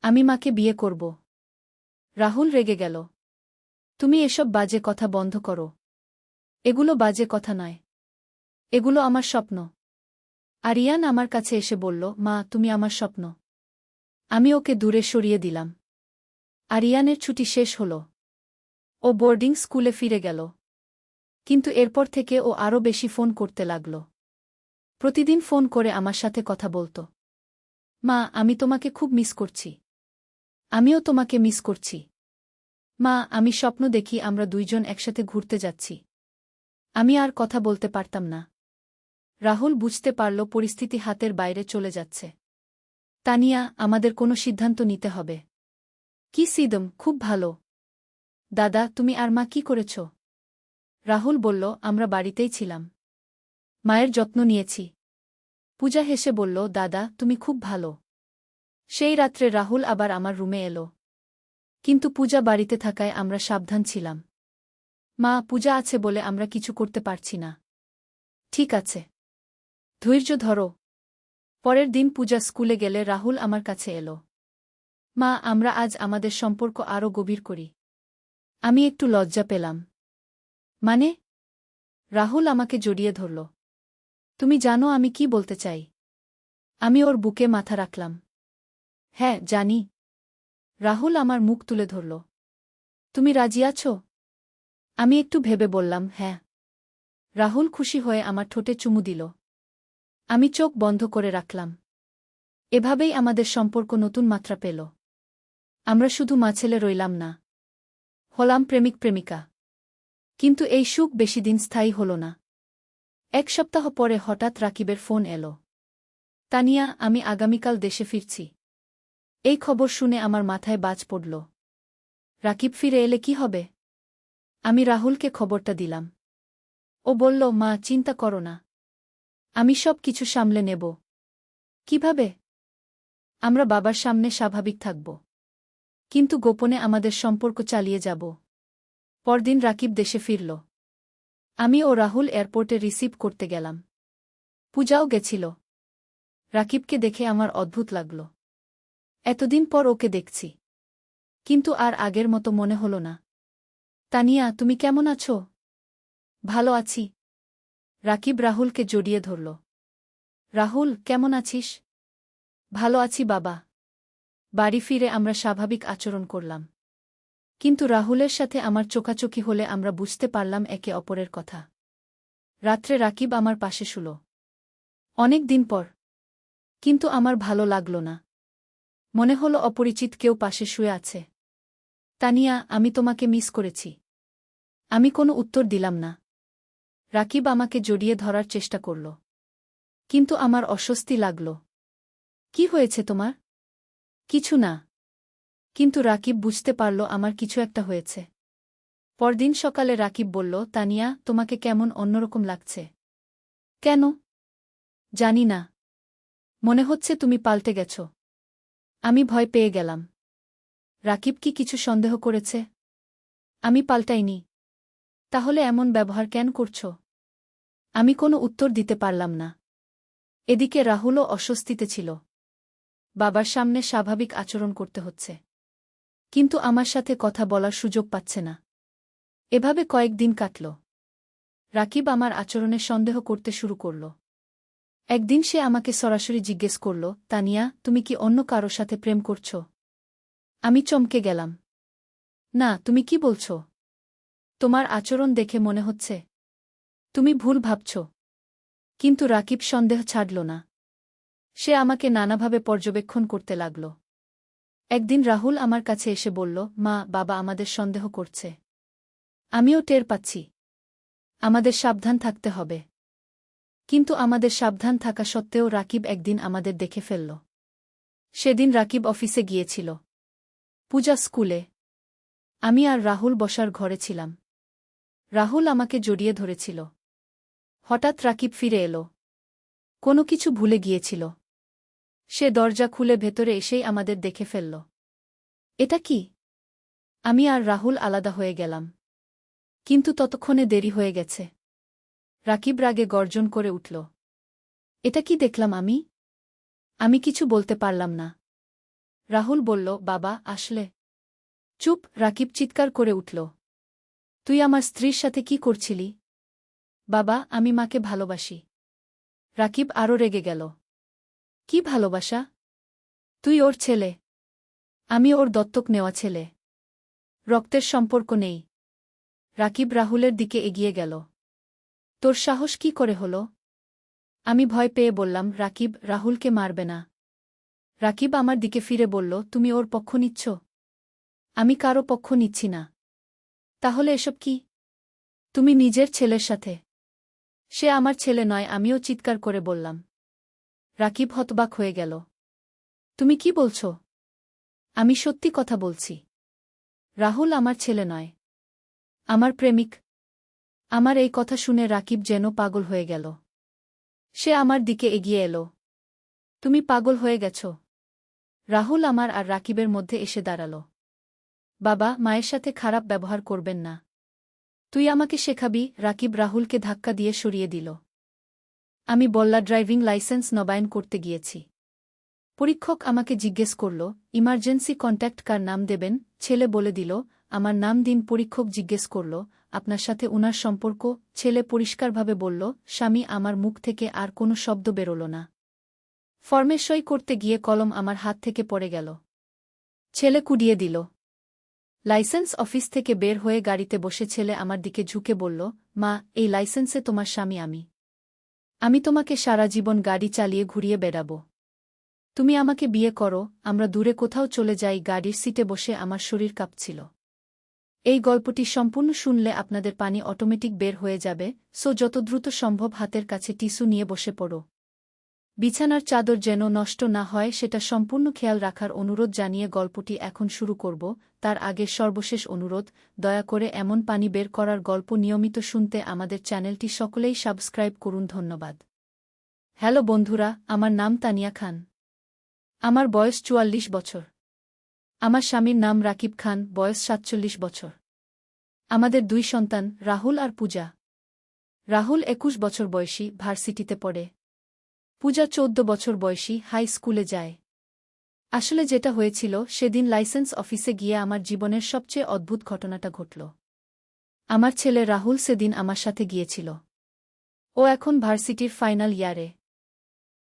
আমি মাকে বিয়ে করব। রাহুল রেগে গেল। তুমি এসব বাজে কথা বন্ধ করো। এগুলো বাজে কথা নয়। এগুলো আমার স্বপ্ন। আরিয়ান আমার কাছে এসে বলল, মা, তুমি আমার স্বপ্ন। আমি ওকে দূরে সরিয়ে দিলাম। আরিয়ানের ছুটি শেষ হল। ও বোর্ডিং স্কুলে ফিরে গেল। কিন্তু এরপর থেকে ও আরও বেশি ফোন করতে লাগল। প্রতিদিন ফোন করে আমার সাথে কথা বলত। মা, আমি তোমাকে খুব মিস করছি। আমিও তোমাকে মিস করছি। মা, আমি স্বপ্ন দেখি আমরা দুইজন একসাথে ঘুরতে যাচ্ছি। আমি আর কথা বলতে পারতাম না। রাহুল বুঝতে পারল পরিস্থিতি হাতের বাইরে চলে যাচ্ছে। তানিয়া, আমাদের কোনো সিদ্ধান্ত নিতে হবে। কি সিদম, খুব ভালো। দাদা, তুমি আর মা কি করেছ? রাহুল বলল, আমরা বাড়িতেই ছিলাম। মায়ের যত্ন নিয়েছি। পূজা হেসে বলল, দাদা, তুমি খুব ভালো। সেই রাত্রে রাহুল আবার আমার রুমে এলো। কিন্তু পূজা বাড়িতে থাকায় আমরা সাবধান ছিলাম। মা, পূজা আছে বলে আমরা কিছু করতে পারছি না। ঠিক আছে। ধৈর্য ধরো। পরের দিন পূজা স্কুলে গেলে রাহুল আমার কাছে এলো। মা, আমরা আজ আমাদের সম্পর্ক আরও গভীর করি। আমি একটু লজ্জা পেলাম। মানে? রাহুল আমাকে জড়িয়ে ধরল। তুমি জানো আমি কি বলতে চাই? আমি ওর বুকে মাথা রাখলাম। হ্যাঁ, জানি। রাহুল আমার মুখ তুলে ধরল। তুমি রাজি আছো? আমি একটু ভেবে বললাম, হ্যাঁ। রাহুল খুশি হয়ে আমার ঠোঁটে চুমু দিল। আমি চোখ বন্ধ করে রাখলাম। এভাবেই আমাদের সম্পর্ক নতুন মাত্রা পেল। আমরা শুধু মা-ছেলে রইলাম না, হলাম প্রেমিক প্রেমিকা। কিন্তু এই সুখ বেশি দিন স্থায়ী হল না। 1 সপ্তাহ পরে হঠাৎ রাকিবের ফোন এলো। তানিয়া, আমি আগামীকাল দেশে ফিরছি। এই খবর শুনে আমার মাথায় বাজ পড়ল। রাকিব ফিরে এলে কি হবে? আমি রাহুলকে খবরটা দিলাম। ও বলল, মা, চিন্তা করো না। আমি সব কিছু সামলে নেব। কিভাবে? আমরা বাবার সামনে স্বাভাবিক থাকব, কিন্তু গোপনে আমাদের সম্পর্ক চালিয়ে যাব। পরদিন রাকিব দেশে ফিরল। আমি ও রাহুল এয়ারপোর্টে রিসিভ করতে গেলাম। পূজাও গেছিল। রাকিবকে দেখে আমার অদ্ভুত লাগল। এতদিন পর ওকে দেখছি, কিন্তু আর আগের মতো মনে হল না। তানিয়া, তুমি কেমন আছো? ভালো আছি। রাকিব রাহুলকে জড়িয়ে ধরল। রাহুল, কেমন আছিস? ভালো আছি বাবা। বাড়ি ফিরে আমরা স্বাভাবিক আচরণ করলাম, কিন্তু রাহুলের সাথে আমার চোখাচোখি হলে আমরা বুঝতে পারলাম একে অপরের কথা। রাত্রে রাকিব আমার পাশে শুল। অনেক দিন পর। কিন্তু আমার ভালো লাগল না। মনে হলো অপরিচিত কেউ পাশে শুয়ে আছে। তানিয়া, আমি তোমাকে মিস করেছি। আমি কোনো উত্তর দিলাম না। রাকিব আমাকে জড়িয়ে ধরার চেষ্টা করল, কিন্তু আমার অস্বস্তি লাগল। কি হয়েছে তোমার? কিছু না। কিন্তু রাকিব বুঝতে পারল আমার কিছু একটা হয়েছে। পরদিন সকালে রাকিব বলল, তানিয়া, তোমাকে কেমন অন্যরকম লাগছে। কেন? জানি না। মনে হচ্ছে তুমি পাল্টে গেছ। আমি ভয় পেয়ে গেলাম। রাকিব কি কিছু সন্দেহ করেছে? আমি পাল্টাইনি। তাহলে এমন ব্যবহার কেন করছ? আমি কোনো উত্তর দিতে পারলাম না। এদিকে রাহুলও অস্বস্তিতে ছিল। বাবার সামনে স্বাভাবিক আচরণ করতে হচ্ছে, কিন্তু আমার সাথে কথা বলার সুযোগ পাচ্ছে না। এভাবে কয়েকদিন কাটল। রাকিব আমার আচরণে সন্দেহ করতে শুরু করল। একদিন সে আমাকে সরাসরি জিজ্ঞেস করল, তানিয়া, তুমি কি অন্য কারো সাথে প্রেম করছ? আমি চমকে গেলাম। না, তুমি কি বলছ? তোমার আচরণ দেখে মনে হচ্ছে তুমি ভুল ভাবছ। কিন্তু রাকিব সন্দেহ ছাড়ল না। সে আমাকে নানাভাবে পর্যবেক্ষণ করতে লাগল। একদিন রাহুল আমার কাছে এসে বলল, মা, বাবা আমাদের সন্দেহ করছে। আমিও টের পাচ্ছি। আমাদের সাবধান থাকতে হবে। কিন্তু আমাদের সাবধান থাকা সত্ত্বেও রাকিব একদিন আমাদের দেখে ফেলল। সেদিন রাকিব অফিসে গিয়েছিল। পূজা স্কুলে। আমি আর রাহুল বসার ঘরে ছিলাম। রাহুল আমাকে জড়িয়ে ধরেছিল। হঠাৎ রাকিব ফিরে এলো। কোনো কিছু ভুলে গিয়েছিল। সে দরজা খুলে ভেতরে এসেই আমাদের দেখে ফেলল। এটা কি? আমি আর রাহুল আলাদা হয়ে গেলাম। কিন্তু ততক্ষণে দেরি হয়ে গেছে। রাকিব রাগে গর্জন করে উঠল। এটা কি দেখলাম আমি? আমি কিছু বলতে পারলাম না। রাহুল বলল, বাবা, আসলে। চুপ! রাকিব চিৎকার করে উঠল। তুই আমার স্ত্রীর সাথে কি করছিলি? বাবা, আমি মাকে ভালোবাসি। রাকিব আরও রেগে গেল। কি ভালোবাসা? তুই ওর ছেলে। আমি ওর দত্তক নেওয়া ছেলে। রক্তের সম্পর্ক নেই। রাকিব রাহুলের দিকে এগিয়ে গেল। তোর সাহস কি করে হল? আমি ভয় পেয়ে বললাম, রাকিব, রাহুলকে মারবে না। রাকিব আমার দিকে ফিরে বলল, তুমি ওর পক্ষ নিচ্ছ? আমি কারো পক্ষ নিচ্ছি না। তাহলে এসব কি? তুমি নিজের ছেলের সাথে। সে আমার ছেলে নয়। আমিও চিৎকার করে বললাম। রাকিব হতবাক হয়ে গেল। তুমি কি বলছ? আমি সত্যি কথা বলছি। রাহুল আমার ছেলে নয়। আমার প্রেমিক। আমার এই কথা শুনে রাকিব যেন পাগল হয়ে গেল। সে আমার দিকে এগিয়ে এলো। তুমি পাগল হয়ে গেছ? রাহুল আমার আর রাকিবের মধ্যে এসে দাঁড়াল। বাবা, মায়ের সাথে খারাপ ব্যবহার করবেন না। তুই আমাকে শেখাবি? রাকিব রাহুলকে ধাক্কা দিয়ে সরিয়ে দিল। আমি বললা, ড্রাইভিং লাইসেন্স নবায়ন করতে গিয়েছি। পরীক্ষক আমাকে জিজ্ঞেস করল, ইমার্জেন্সি কন্ট্যাক্ট কার নাম দেবেন? ছেলে বলে দিল, আমার নাম দিন। পরীক্ষক জিজ্ঞেস করল, আপনার সাথে উনার সম্পর্ক? ছেলে পরিষ্কারভাবে বলল, স্বামী। আমার মুখ থেকে আর কোনো শব্দ বেরোল না। ফর্মে সই করতে গিয়ে কলম আমার হাত থেকে পড়ে গেল। ছেলে কুড়িয়ে দিল। লাইসেন্স অফিস থেকে বের হয়ে গাড়িতে বসে ছেলে আমার দিকে ঝুঁকে বলল, মা, এই লাইসেন্সে তোমার স্বামী আমি। আমি তোমাকে সারা জীবন গাড়ি চালিয়ে ঘুরিয়ে বেড়াব। তুমি আমাকে বিয়ে করো, আমরা দূরে কোথাও চলে যাই। গাড়ির সিটে বসে আমার শরীর কাঁপছিল। এই গল্পটি সম্পূর্ণ শুনলে আপনাদের পানি অটোমেটিক বের হয়ে যাবে, সো যত দ্রুত সম্ভব হাতের কাছে টিস্যু নিয়ে বসে পড়ো। বিছানার চাদর যেন নষ্ট না হয় সেটা সম্পূর্ণ খেয়াল রাখার অনুরোধ জানিয়ে গল্পটি এখন শুরু করব। তার আগে সর্বশেষ অনুরোধ, দয়া করে এমন পানি বের করার গল্প নিয়মিত শুনতে আমাদের চ্যানেলটি সকলেই সাবস্ক্রাইব করুন। ধন্যবাদ। হ্যালো বন্ধুরা, আমার নাম তানিয়া খান। আমার বয়স ৪৪ বছর। আমার স্বামীর নাম রাকিব খান, বয়স ৪৭ বছর। আমাদের ২ সন্তান, রাহুল আর পূজা। রাহুল ২১ বছর বয়সী, ভার্সিটিতে পড়ে। পূজা ১৪ বছর বয়সী, হাই স্কুলে যায়। আসলে যেটা হয়েছিল, সেদিন লাইসেন্স অফিসে গিয়ে আমার জীবনের সবচেয়ে অদ্ভুত ঘটনাটা ঘটল। আমার ছেলে রাহুল সেদিন আমার সাথে গিয়েছিল। ও এখন ভার্সিটির ফাইনাল ইয়ারে।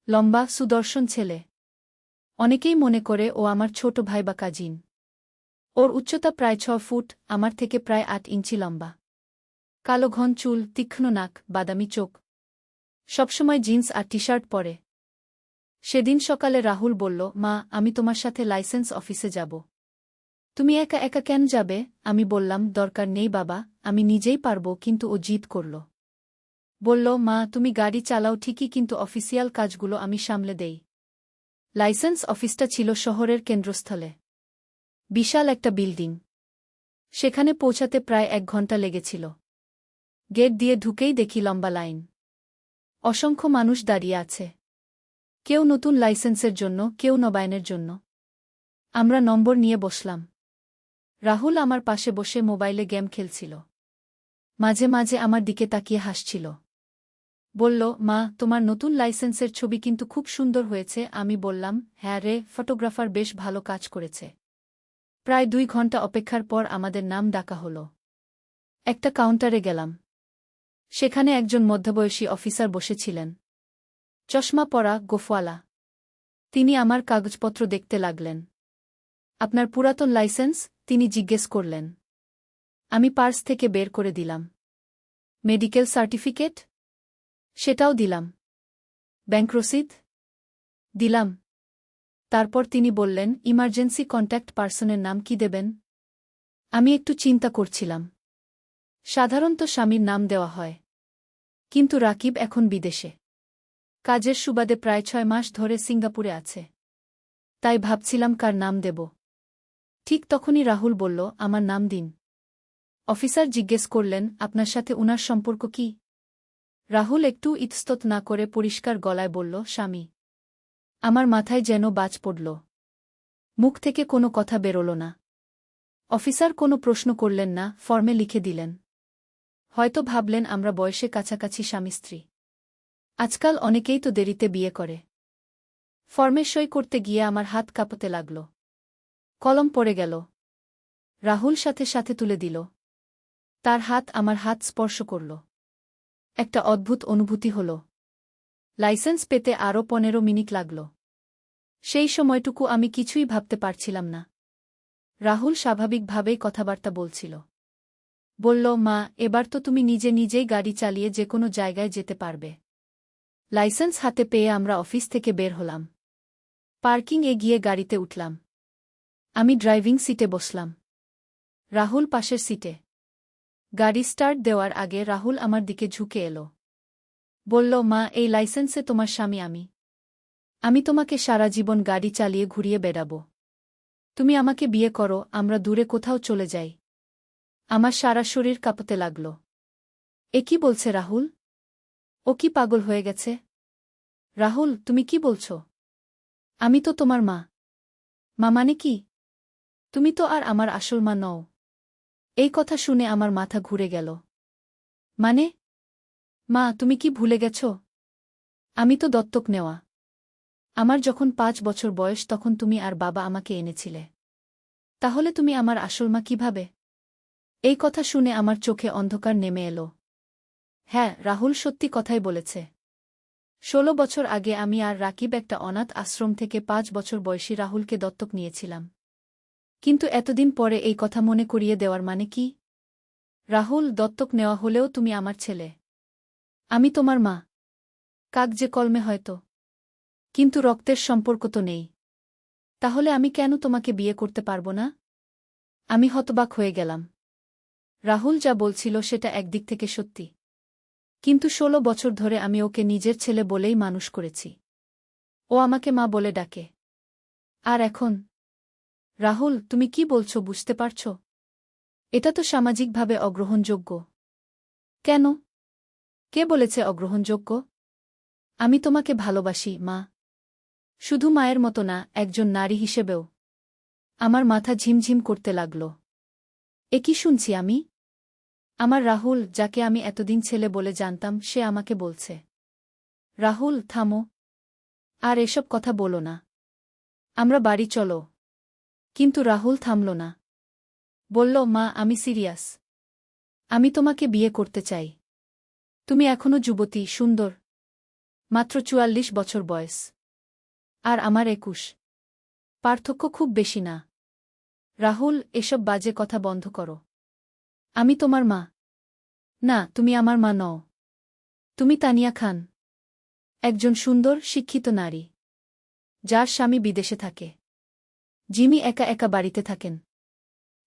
লম্বা, সুদর্শন ছেলে। অনেকেই মনে করে ও আমার ছোট ভাই বা কাজিন। ওর উচ্চতা প্রায় ৬ ফুট, আমার থেকে প্রায় ৮ ইঞ্চি লম্বা। কালো ঘন চুল, তীক্ষ্ণ নাক, বাদামি চোখ। সবসময় জিন্স আর টি শার্ট পরে। সেদিন সকালে রাহুল বলল, মা, আমি তোমার সাথে লাইসেন্স অফিসে যাব। তুমি একা একা কেন যাবে? আমি বললাম, দরকার নেই বাবা, আমি নিজেই পারব। কিন্তু ও জিদ করল। বলল, মা, তুমি গাড়ি চালাও ঠিকই, কিন্তু অফিসিয়াল কাজগুলো আমি সামলে দেই। লাইসেন্স অফিসটা ছিল শহরের কেন্দ্রস্থলে। বিশাল একটা বিল্ডিং। সেখানে পৌঁছাতে প্রায় ১ ঘণ্টা লেগেছিল। গেট দিয়ে ঢুকেই দেখি লম্বা লাইন। অসংখ্য মানুষ দাঁড়িয়ে আছে। কেউ নতুন লাইসেন্সের জন্য, কেউ নবায়নের জন্য। আমরা নম্বর নিয়ে বসলাম। রাহুল আমার পাশে বসে মোবাইলে গেম খেলছিল। মাঝে মাঝে আমার দিকে তাকিয়ে হাসছিল। বলল, মা, তোমার নতুন লাইসেন্সের ছবি কিন্তু খুব সুন্দর হয়েছে। আমি বললাম, হ্যাঁ রে, ফটোগ্রাফার বেশ ভালো কাজ করেছে। প্রায় ২ ঘণ্টা অপেক্ষার পর আমাদের নাম ডাকা হল। একটা কাউন্টারে গেলাম। সেখানে একজন মধ্যবয়সী অফিসার বসেছিলেন। চশমা পরা, গোফওয়ালা। তিনি আমার কাগজপত্র দেখতে লাগলেন। আপনার পুরাতন লাইসেন্স? তিনি জিজ্ঞেস করলেন। আমি পার্স থেকে বের করে দিলাম। Medical certificate? সেটাও দিলাম। ব্যাংক রসিদ? দিলাম। তারপর তিনি বললেন, ইমার্জেন্সি কন্ট্যাক্ট পার্সনের নাম কি দেবেন? আমি একটু চিন্তা করছিলাম। সাধারণত স্বামীর নাম দেওয়া হয়। কিন্তু রাকিব এখন বিদেশে। কাজের সুবাদে প্রায় ৬ মাস ধরে সিঙ্গাপুরে আছে। তাই ভাবছিলাম কার নাম দেব। ঠিক তখনই রাহুল বলল, আমার নাম দিন। অফিসার জিজ্ঞেস করলেন, আপনার সাথে উনার সম্পর্ক কি? রাহুল একটু ইতস্তত না করে পরিষ্কার গলায় বলল, স্বামী। আমার মাথায় যেন বাজ পড়ল। মুখ থেকে কোনো কথা বেরোল না। অফিসার কোনো প্রশ্ন করলেন না, ফর্মে লিখে দিলেন। হয়তো ভাবলেন আমরা বয়সে কাছাকাছি স্বামী স্ত্রী। আজকাল অনেকেই তো দেরিতে বিয়ে করে। ফর্মে সই করতে গিয়ে আমার হাত কাঁপতে লাগল। কলম পড়ে গেল। রাহুল সাথে সাথে তুলে দিল। তার হাত আমার হাত স্পর্শ করল। একটা অদ্ভুত অনুভূতি হল। লাইসেন্স পেতে আরও ১৫ মিনিট লাগল। সেই সময়টুকু আমি কিছুই ভাবতে পারছিলাম না। রাহুল স্বাভাবিকভাবেই কথাবার্তা বলছিল। বলল, মা, এবার তো তুমি নিজে নিজেই গাড়ি চালিয়ে যে কোনো জায়গায় যেতে পারবে। লাইসেন্স হাতে পেয়ে আমরা অফিস থেকে বের হলাম। পার্কিংয়ে গিয়ে গাড়িতে উঠলাম। আমি ড্রাইভিং সিটে বসলাম। রাহুল পাশের সিটে। গাড়ি স্টার্ট দেওয়ার আগে রাহুল আমার দিকে ঝুঁকে এলো। বলল, মা, এই লাইসেন্সে তোমার স্বামী আমি। আমি তোমাকে সারা জীবন গাড়ি চালিয়ে ঘুরিয়ে বেড়াব। তুমি আমাকে বিয়ে করো, আমরা দূরে কোথাও চলে যাই। আমার সারা শরীর কাঁপতে লাগল। এ কি বলছে রাহুল? ও কি পাগল হয়ে গেছে? রাহুল, তুমি কি বলছ? আমি তো তোমার মা। মা মানে কি? তুমি তো আর আমার আসল মা নও। এই কথা শুনে আমার মাথা ঘুরে গেল। মানে? মা, তুমি কি ভুলে গেছ? আমি তো দত্তক নেওয়া। আমার যখন ৫ বছর বয়স তখন তুমি আর বাবা আমাকে এনেছিলে। তাহলে তুমি আমার আসল মা কিভাবে? এই কথা শুনে আমার চোখে অন্ধকার নেমে এলো। হ্যাঁ, রাহুল সত্যি কথাই বলেছে। ১৬ বছর আগে আমি আর রাকিব একটা অনাথ আশ্রম থেকে ৫ বছর বয়সী রাহুলকে দত্তক নিয়েছিলাম। কিন্তু এতদিন পরে এই কথা মনে করিয়ে দেওয়ার মানে কি? রাহুল, দত্তক নেওয়া হলেও তুমি আমার ছেলে। আমি তোমার মা। কাগজে কলমে হয়তো। কিন্তু রক্তের সম্পর্ক তো নেই। তাহলে আমি কেন তোমাকে বিয়ে করতে পারব না? আমি হতবাক হয়ে গেলাম। রাহুল যা বলছিল সেটা একদিক থেকে সত্যি। কিন্তু ১৬ বছর ধরে আমি ওকে নিজের ছেলে বলেই মানুষ করেছি। ও আমাকে মা বলে ডাকে। আর এখন? রাহুল, তুমি কি বলছো বুঝতে পারছ? এটা তো সামাজিকভাবে অগ্রহণযোগ্য। কেন? কে বলেছে অগ্রহণযোগ্য? আমি তোমাকে ভালোবাসি, মা। শুধু মায়ের মতো না, একজন নারী হিসেবেও। আমার মাথা ঝিমঝিম করতে লাগল। এ কি শুনছি আমি? আমার রাহুল, যাকে আমি এতদিন ছেলে বলে জানতাম, সে আমাকে বলছে। রাহুল, থামো। আর এসব কথা বলো না। আমরা বাড়ি চলো। কিন্তু রাহুল থামল না। বলল, মা, আমি সিরিয়াস। আমি তোমাকে বিয়ে করতে চাই। তুমি এখনো যুবতী, সুন্দর। মাত্র ৪৪ বছর বয়স। আর আমার ২১। পার্থক্য খুব বেশি না। রাহুল, এসব বাজে কথা বন্ধ করো। আমি তোমার মা। না, তুমি আমার মা নও। তুমি তানিয়া খান, একজন সুন্দর, শিক্ষিত নারী, যার স্বামী বিদেশে থাকে। জিমি একা একা বাড়িতে থাকেন।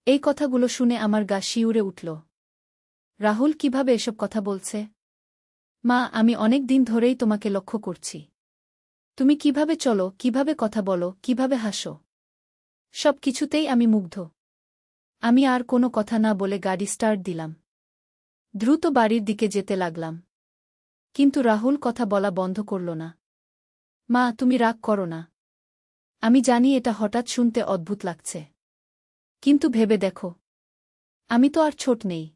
এই কথাগুলো শুনে আমার গা শিউরে উঠল। রাহুল কিভাবে এসব কথা বলছে? মা, আমি অনেক দিন ধরেই তোমাকে লক্ষ্য করছি। তুমি কিভাবে চলো, কিভাবে কথা বলো, কিভাবে হাসো, সব কিছুতেই আমি মুগ্ধ। আমি আর কোনো কথা না বলে গাড়ি স্টার্ট দিলাম। দ্রুত বাড়ির দিকে যেতে লাগলাম। কিন্তু রাহুল কথা বলা বন্ধ করল না। মা, তুমি রাগ করো না। আমি জানি এটা হঠাৎ শুনতে অদ্ভুত লাগছে। কিন্তু ভেবে দেখো, আমি তো আর ছোট নেই।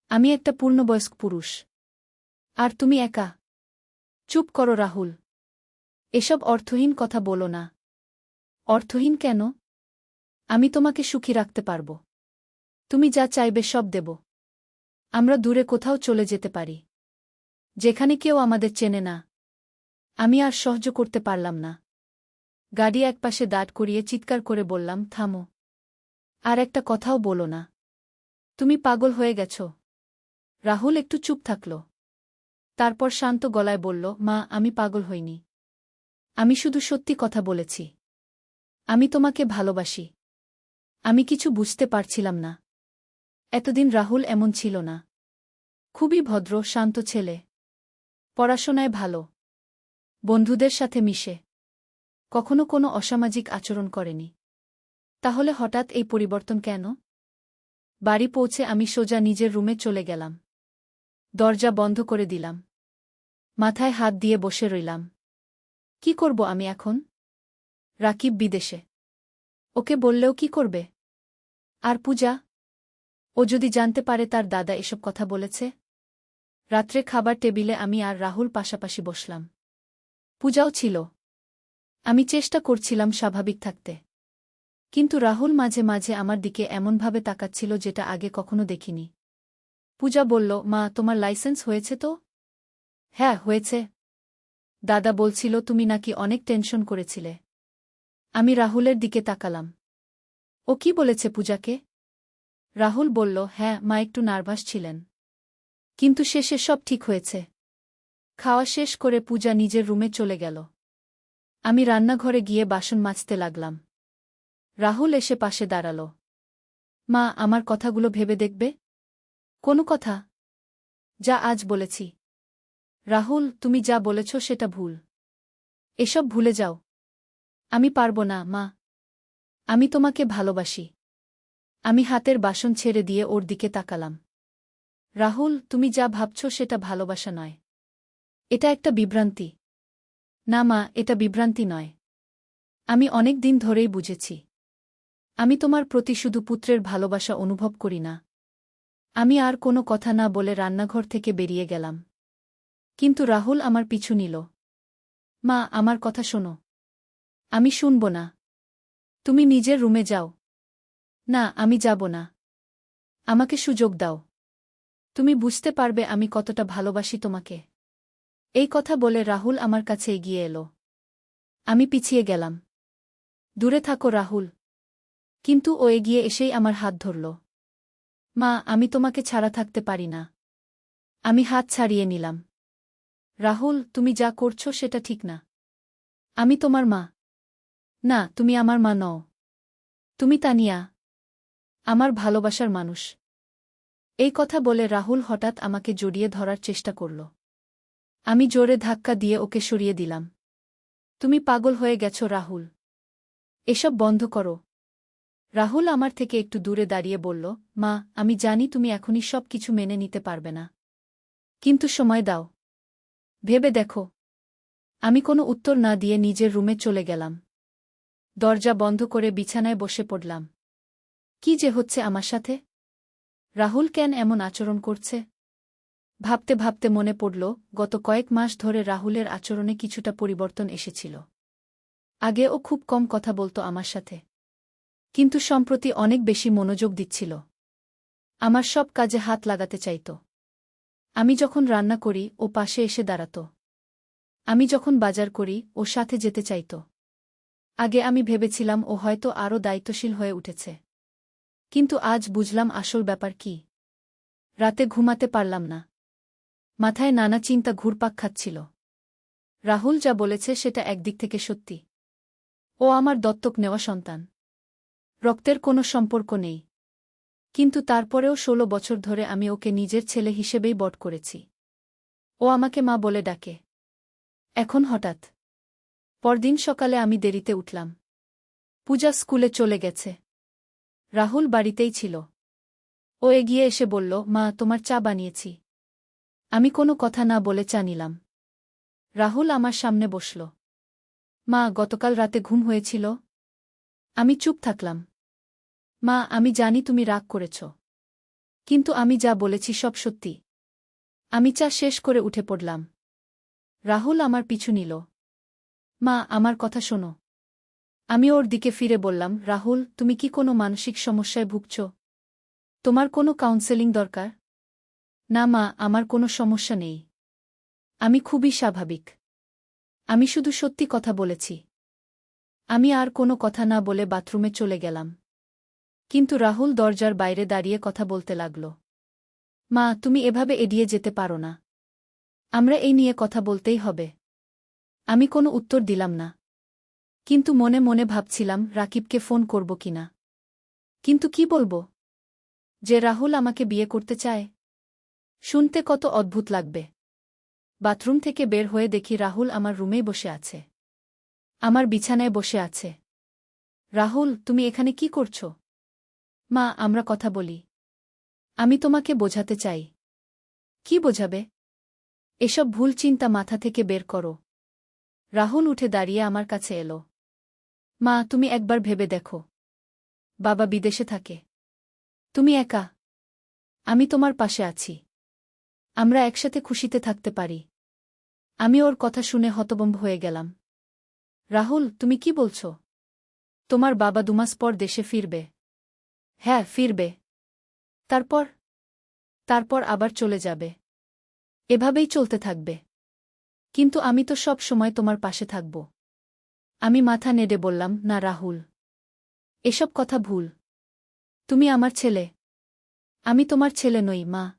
আমি একটা পূর্ণবয়স্ক পুরুষ। আর তুমি একা। চুপ করো রাহুল। এসব অর্থহীন কথা বলো না। অর্থহীন কেন? আমি তোমাকে সুখী রাখতে পারব। তুমি যা চাইবে সব দেব। আমরা দূরে কোথাও চলে যেতে পারি, যেখানে কেউ আমাদের চেনে না। আমি আর সহ্য করতে পারলাম না। গাড়ি একপাশে দাঁড় করিয়ে চিৎকার করে বললাম, থামো। আর একটা কথাও বলো না। তুমি পাগল হয়ে গেছ। রাহুল একটু চুপ থাকল। তারপর শান্ত গলায় বলল, মা, আমি পাগল হইনি। আমি শুধু সত্যি কথা বলেছি। আমি তোমাকে ভালোবাসি। আমি কিছু বুঝতে পারছিলাম না। এতদিন রাহুল এমন ছিল না। খুবই ভদ্র, শান্ত ছেলে। পড়াশোনায় ভালো। বন্ধুদের সাথে মিশে। কখনো কোনো অসামাজিক আচরণ করেনি। তাহলে হঠাৎ এই পরিবর্তন কেন? বাড়ি পৌঁছে আমি সোজা নিজের রুমে চলে গেলাম। দরজা বন্ধ করে দিলাম। মাথায় হাত দিয়ে বসে রইলাম। কি করব আমি এখন? রাকিব বিদেশে। ওকে বললেও কি করবে? আর পূজা? ও যদি জানতে পারে তার দাদা এসব কথা বলেছে? রাত্রে খাবার টেবিলে আমি আর রাহুল পাশাপাশি বসলাম। পূজাও ছিল। আমি চেষ্টা করছিলাম স্বাভাবিক থাকতে। কিন্তু রাহুল মাঝে মাঝে আমার দিকে এমনভাবে তাকাচ্ছিল যেটা আগে কখনো দেখিনি। পূজা বলল, মা, তোমার লাইসেন্স হয়েছে তো? হ্যাঁ, হয়েছে। দাদা বলছিল তুমি নাকি অনেক টেনশন করেছিলে। আমি রাহুলের দিকে তাকালাম। ও কি বলেছে পূজাকে? রাহুল বলল, হ্যাঁ, মা একটু নার্ভাস ছিলেন। কিন্তু শেষে সব ঠিক হয়েছে। খাওয়া শেষ করে পূজা নিজের রুমে চলে গেল। আমি রান্নাঘরে গিয়ে বাসন মাজতে লাগলাম। রাহুল এসে পাশে দাঁড়াল। মা, আমার কথাগুলো ভেবে দেখবে? কোনো কথা? যা আজ বলেছি। রাহুল, তুমি যা বলেছ সেটা ভুল। এসব ভুলে যাও। আমি পারব না, মা। আমি তোমাকে ভালোবাসি। আমি হাতের বাসন ছেড়ে দিয়ে ওর দিকে তাকালাম। রাহুল, তুমি যা ভাবছ সেটা ভালোবাসা নয়। এটা একটা বিভ্রান্তি। না মা, এটা বিভ্রান্তি নয়। আমি অনেক দিন ধরেই বুঝেছি। আমি তোমার প্রতি শুধু পুত্রের ভালোবাসা অনুভব করি না। আমি আর কোনো কথা না বলে রান্নাঘর থেকে বেরিয়ে গেলাম। কিন্তু রাহুল আমার পিছু নিল। মা, আমার কথা শোনো। আমি শুনব না। তুমি নিজের রুমে যাও। না, আমি যাব না। আমাকে সুযোগ দাও। তুমি বুঝতে পারবে আমি কতটা ভালোবাসি তোমাকে। এই কথা বলে রাহুল আমার কাছে এগিয়ে এলো। আমি পিছিয়ে গেলাম। দূরে থাকো রাহুল। কিন্তু ও এগিয়ে এসেই আমার হাত ধরল। মা, আমি তোমাকে ছাড়া থাকতে পারি না। আমি হাত ছাড়িয়ে নিলাম। রাহুল, তুমি যা করছো সেটা ঠিক না। আমি তোমার মা। না, তুমি আমার মা নও। তুমি তানিয়া, আমার ভালোবাসার মানুষ। এই কথা বলে রাহুল হঠাৎ আমাকে জড়িয়ে ধরার চেষ্টা করল। আমি জোরে ধাক্কা দিয়ে ওকে সরিয়ে দিলাম। তুমি পাগল হয়ে গেছো রাহুল। এসব বন্ধ করো। রাহুল আমার থেকে একটু দূরে দাঁড়িয়ে বলল, মা, আমি জানি তুমি এখনই সব কিছু মেনে নিতে পারবে না। কিন্তু সময় দাও। ভেবে দেখো। আমি কোনো উত্তর না দিয়ে নিজের রুমে চলে গেলাম। দরজা বন্ধ করে বিছানায় বসে পড়লাম। কি যে হচ্ছে আমার সাথে? রাহুল কেন এমন আচরণ করছে? ভাবতে ভাবতে মনে পড়ল, গত কয়েক মাস ধরে রাহুলের আচরণে কিছুটা পরিবর্তন এসেছিল। আগে ও খুব কম কথা বলতো আমার সাথে, কিন্তু সম্প্রতি অনেক বেশি মনোযোগ দিচ্ছিল। আমার সব কাজে হাত লাগাতে চাইত। আমি যখন রান্না করি ও পাশে এসে দাঁড়াত। আমি যখন বাজার করি ও সাথে যেতে চাইত। আগে আমি ভেবেছিলাম ও হয়তো আরও দায়িত্বশীল হয়ে উঠেছে। কিন্তু আজ বুঝলাম আসল ব্যাপার কি। রাতে ঘুমাতে পারলাম না। মাথায় নানা চিন্তা ঘুরপাক খাচ্ছিল। রাহুল যা বলেছে সেটা একদিক থেকে সত্যি। ও আমার দত্তক নেওয়া সন্তান। রক্তের কোনো সম্পর্ক নেই। কিন্তু তারপরেও ১৬ বছর ধরে আমি ওকে নিজের ছেলে হিসেবেই বট করেছি। ও আমাকে মা বলে ডাকে। এখন হঠাৎ পরদিন সকালে আমি দেরিতে উঠলাম। পূজা স্কুলে চলে গেছে। রাহুল বাড়িতেই ছিল। ও এগিয়ে এসে বলল, মা, তোমার চা বানিয়েছি। আমি কোনো কথা না বলে চা নিলাম। রাহুল আমার সামনে বসল। মা, গতকাল রাতে ঘুম হয়েছিল? আমি চুপ থাকলাম। মা, আমি জানি তুমি রাগ করেছ। কিন্তু আমি যা বলেছি সব সত্যি। আমি চা শেষ করে উঠে পড়লাম। রাহুল আমার পিছু নিল। মা, আমার কথা শোনো। আমি ওর দিকে ফিরে বললাম, রাহুল, তুমি কি কোনো মানসিক সমস্যায় ভুগছ? তোমার কোনো কাউন্সেলিং দরকার? না মা, আমার কোনো সমস্যা নেই। আমি খুবই স্বাভাবিক। আমি শুধু সত্যি কথা বলেছি। আমি আর কোনো কথা না বলে বাথরুমে চলে গেলাম। কিন্তু রাহুল দরজার বাইরে দাঁড়িয়ে কথা বলতে লাগল। মা, তুমি এভাবে এড়িয়ে যেতে পারো না। আমরা এই নিয়ে কথা বলতেই হবে। আমি কোনো উত্তর দিলাম না। কিন্তু মনে মনে ভাবছিলাম রাকিবকে ফোন করব কিনা। কিন্তু কি বলবো? যে রাহুল আমাকে বিয়ে করতে চায়? শুনতে কত অদ্ভুত লাগবে। বাথরুম থেকে বের হয়ে দেখি রাহুল আমার রুমেই বসে আছে। আমার বিছানায় বসে আছে। রাহুল, তুমি এখানে কি করছো? মা, আমরা কথা বলি। আমি তোমাকে বোঝাতে চাই। কি বোঝাবে? এসব ভুল চিন্তা মাথা থেকে বের করো। রাহুল উঠে দাঁড়িয়ে আমার কাছে এলো। মা, তুমি একবার ভেবে দেখো। বাবা বিদেশে থাকে। তুমি একা। আমি তোমার পাশে আছি। আমরা একসাথে খুশিতে থাকতে পারি। আমি ওর কথা শুনে হতভম্ব হয়ে গেলাম। রাহুল, তুমি কি বলছো? তোমার বাবা ২ মাস পর দেশে ফিরবে। হ্যাঁ, ফিরবে। তারপর? তারপর আবার চলে যাবে। এভাবেই চলতে থাকবে। কিন্তু আমি তো সব সময় তোমার পাশে থাকব। আমি মাথা নেড়ে বললাম, না রাহুল। এসব কথা ভুল। তুমি আমার ছেলে। আমি তোমার ছেলে নই, মা।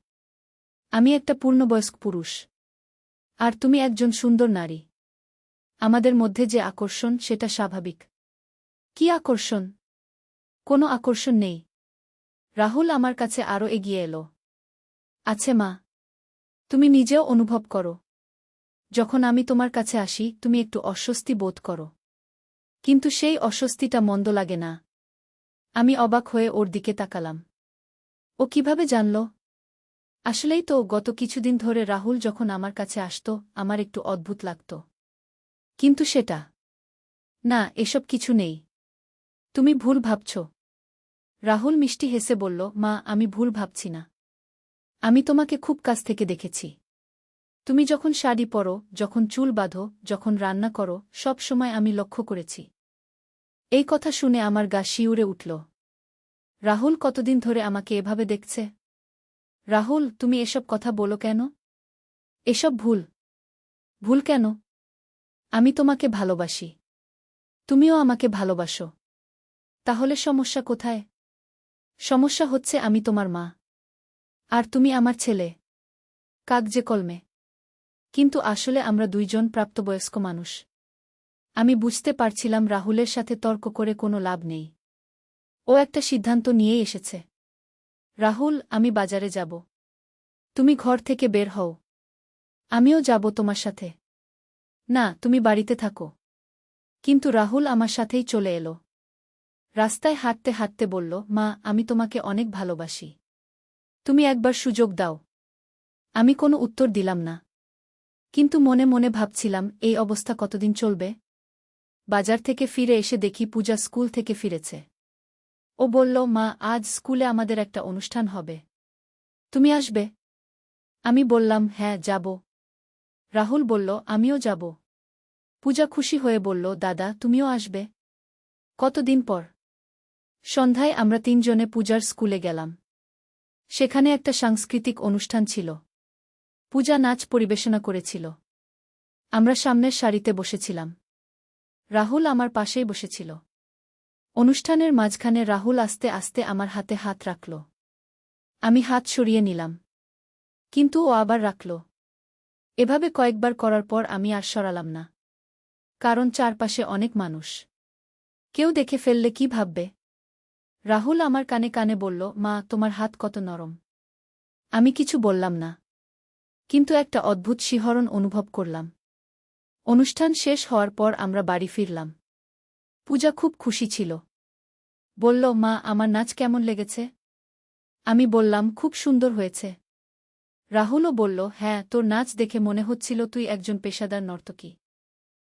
আমি একটা পূর্ণবয়স্ক পুরুষ। আর তুমি একজন সুন্দর নারী। আমাদের মধ্যে যে আকর্ষণ, সেটা স্বাভাবিক। কি আকর্ষণ? কোনো আকর্ষণ নেই। রাহুল আমার কাছে আরও এগিয়ে এলো। আছে মা। তুমি নিজেও অনুভব করো। যখন আমি তোমার কাছে আসি তুমি একটু অস্বস্তি বোধ করো। কিন্তু সেই অস্বস্তিটা মন্দ লাগে না। আমি অবাক হয়ে ওর দিকে তাকালাম। ও কিভাবে জানল? আসলেই তো, গত কিছুদিন ধরে রাহুল যখন আমার কাছে আসত আমার একটু অদ্ভুত লাগত। কিন্তু সেটা না, এসব কিছু নেই। তুমি ভুল ভাবছ। রাহুল মিষ্টি হেসে বলল, মা, আমি ভুল ভাবছি না। আমি তোমাকে খুব কাছ থেকে দেখেছি। তুমি যখন শাড়ি পরো, যখন চুল বাঁধো, যখন রান্না করো, সব সময় আমি লক্ষ্য করেছি। এই কথা শুনে আমার গা শিউরে উঠল। রাহুল কতদিন ধরে আমাকে এভাবে দেখছে? রাহুল, তুমি এসব কথা বলো কেন? এসব ভুল। ভুল কেন? আমি তোমাকে ভালোবাসি। তুমিও আমাকে ভালোবাসো। তাহলে সমস্যা কোথায়? সমস্যা হচ্ছে আমি তোমার মা। আর তুমি আমার ছেলে। কাগজে কলমে। কিন্তু আসলে আমরা দুইজন প্রাপ্তবয়স্ক মানুষ। আমি বুঝতে পারছিলাম রাহুলের সাথে তর্ক করে কোনো লাভ নেই। ও একটা সিদ্ধান্ত নিয়েই এসেছে। রাহুল, আমি বাজারে যাব। তুমি ঘর থেকে বের হও। আমিও যাব তোমার সাথে। না, তুমি বাড়িতে থাকো। কিন্তু রাহুল আমার সাথেই চলে এলো। রাস্তায় হাঁটতে হাঁটতে বলল, মা, আমি তোমাকে অনেক ভালোবাসি। তুমি একবার সুযোগ দাও। আমি কোনো উত্তর দিলাম না। কিন্তু মনে মনে ভাবছিলাম এই অবস্থা কতদিন চলবে। বাজার থেকে ফিরে এসে দেখি পূজা স্কুল থেকে ফিরেছে। ও বলল, মা, আজ স্কুলে আমাদের একটা অনুষ্ঠান হবে, তুমি আসবে? আমি বললাম, হ্যাঁ, যাব। রাহুল বলল, আমিও যাব। পূজা খুশি হয়ে বলল, দাদা, তুমিও আসবে? কতদিন পর। সন্ধ্যায় আমরা তিনজনে পূজার স্কুলে গেলাম। সেখানে একটা সাংস্কৃতিক অনুষ্ঠান ছিল। পূজা নাচ পরিবেশনা করেছিল। আমরা সামনের সারিতে বসেছিলাম। রাহুল আমার পাশেই বসেছিল। অনুষ্ঠানের মাঝখানে রাহুল আস্তে আস্তে আমার হাতে হাত রাখল। আমি হাত সরিয়ে নিলাম, কিন্তু ও আবার রাখল। এভাবে কয়েকবার করার পর আমি আর সরালাম না। কারণ চারপাশে অনেক মানুষ। কেউ দেখে ফেললে কি ভাববে? রাহুল আমার কানে কানে বলল, মা, তোমার হাত কত নরম। আমি কিছু বললাম না, কিন্তু একটা অদ্ভুত শিহরণ অনুভব করলাম। অনুষ্ঠান শেষ হওয়ার পর আমরা বাড়ি ফিরলাম। পূজা খুব খুশি ছিল। বলল, মা, আমার নাচ কেমন লেগেছে? আমি বললাম, খুব সুন্দর হয়েছে। রাহুলও বলল, হ্যাঁ, তোর নাচ দেখে মনে হচ্ছিল তুই একজন পেশাদার নর্তকী।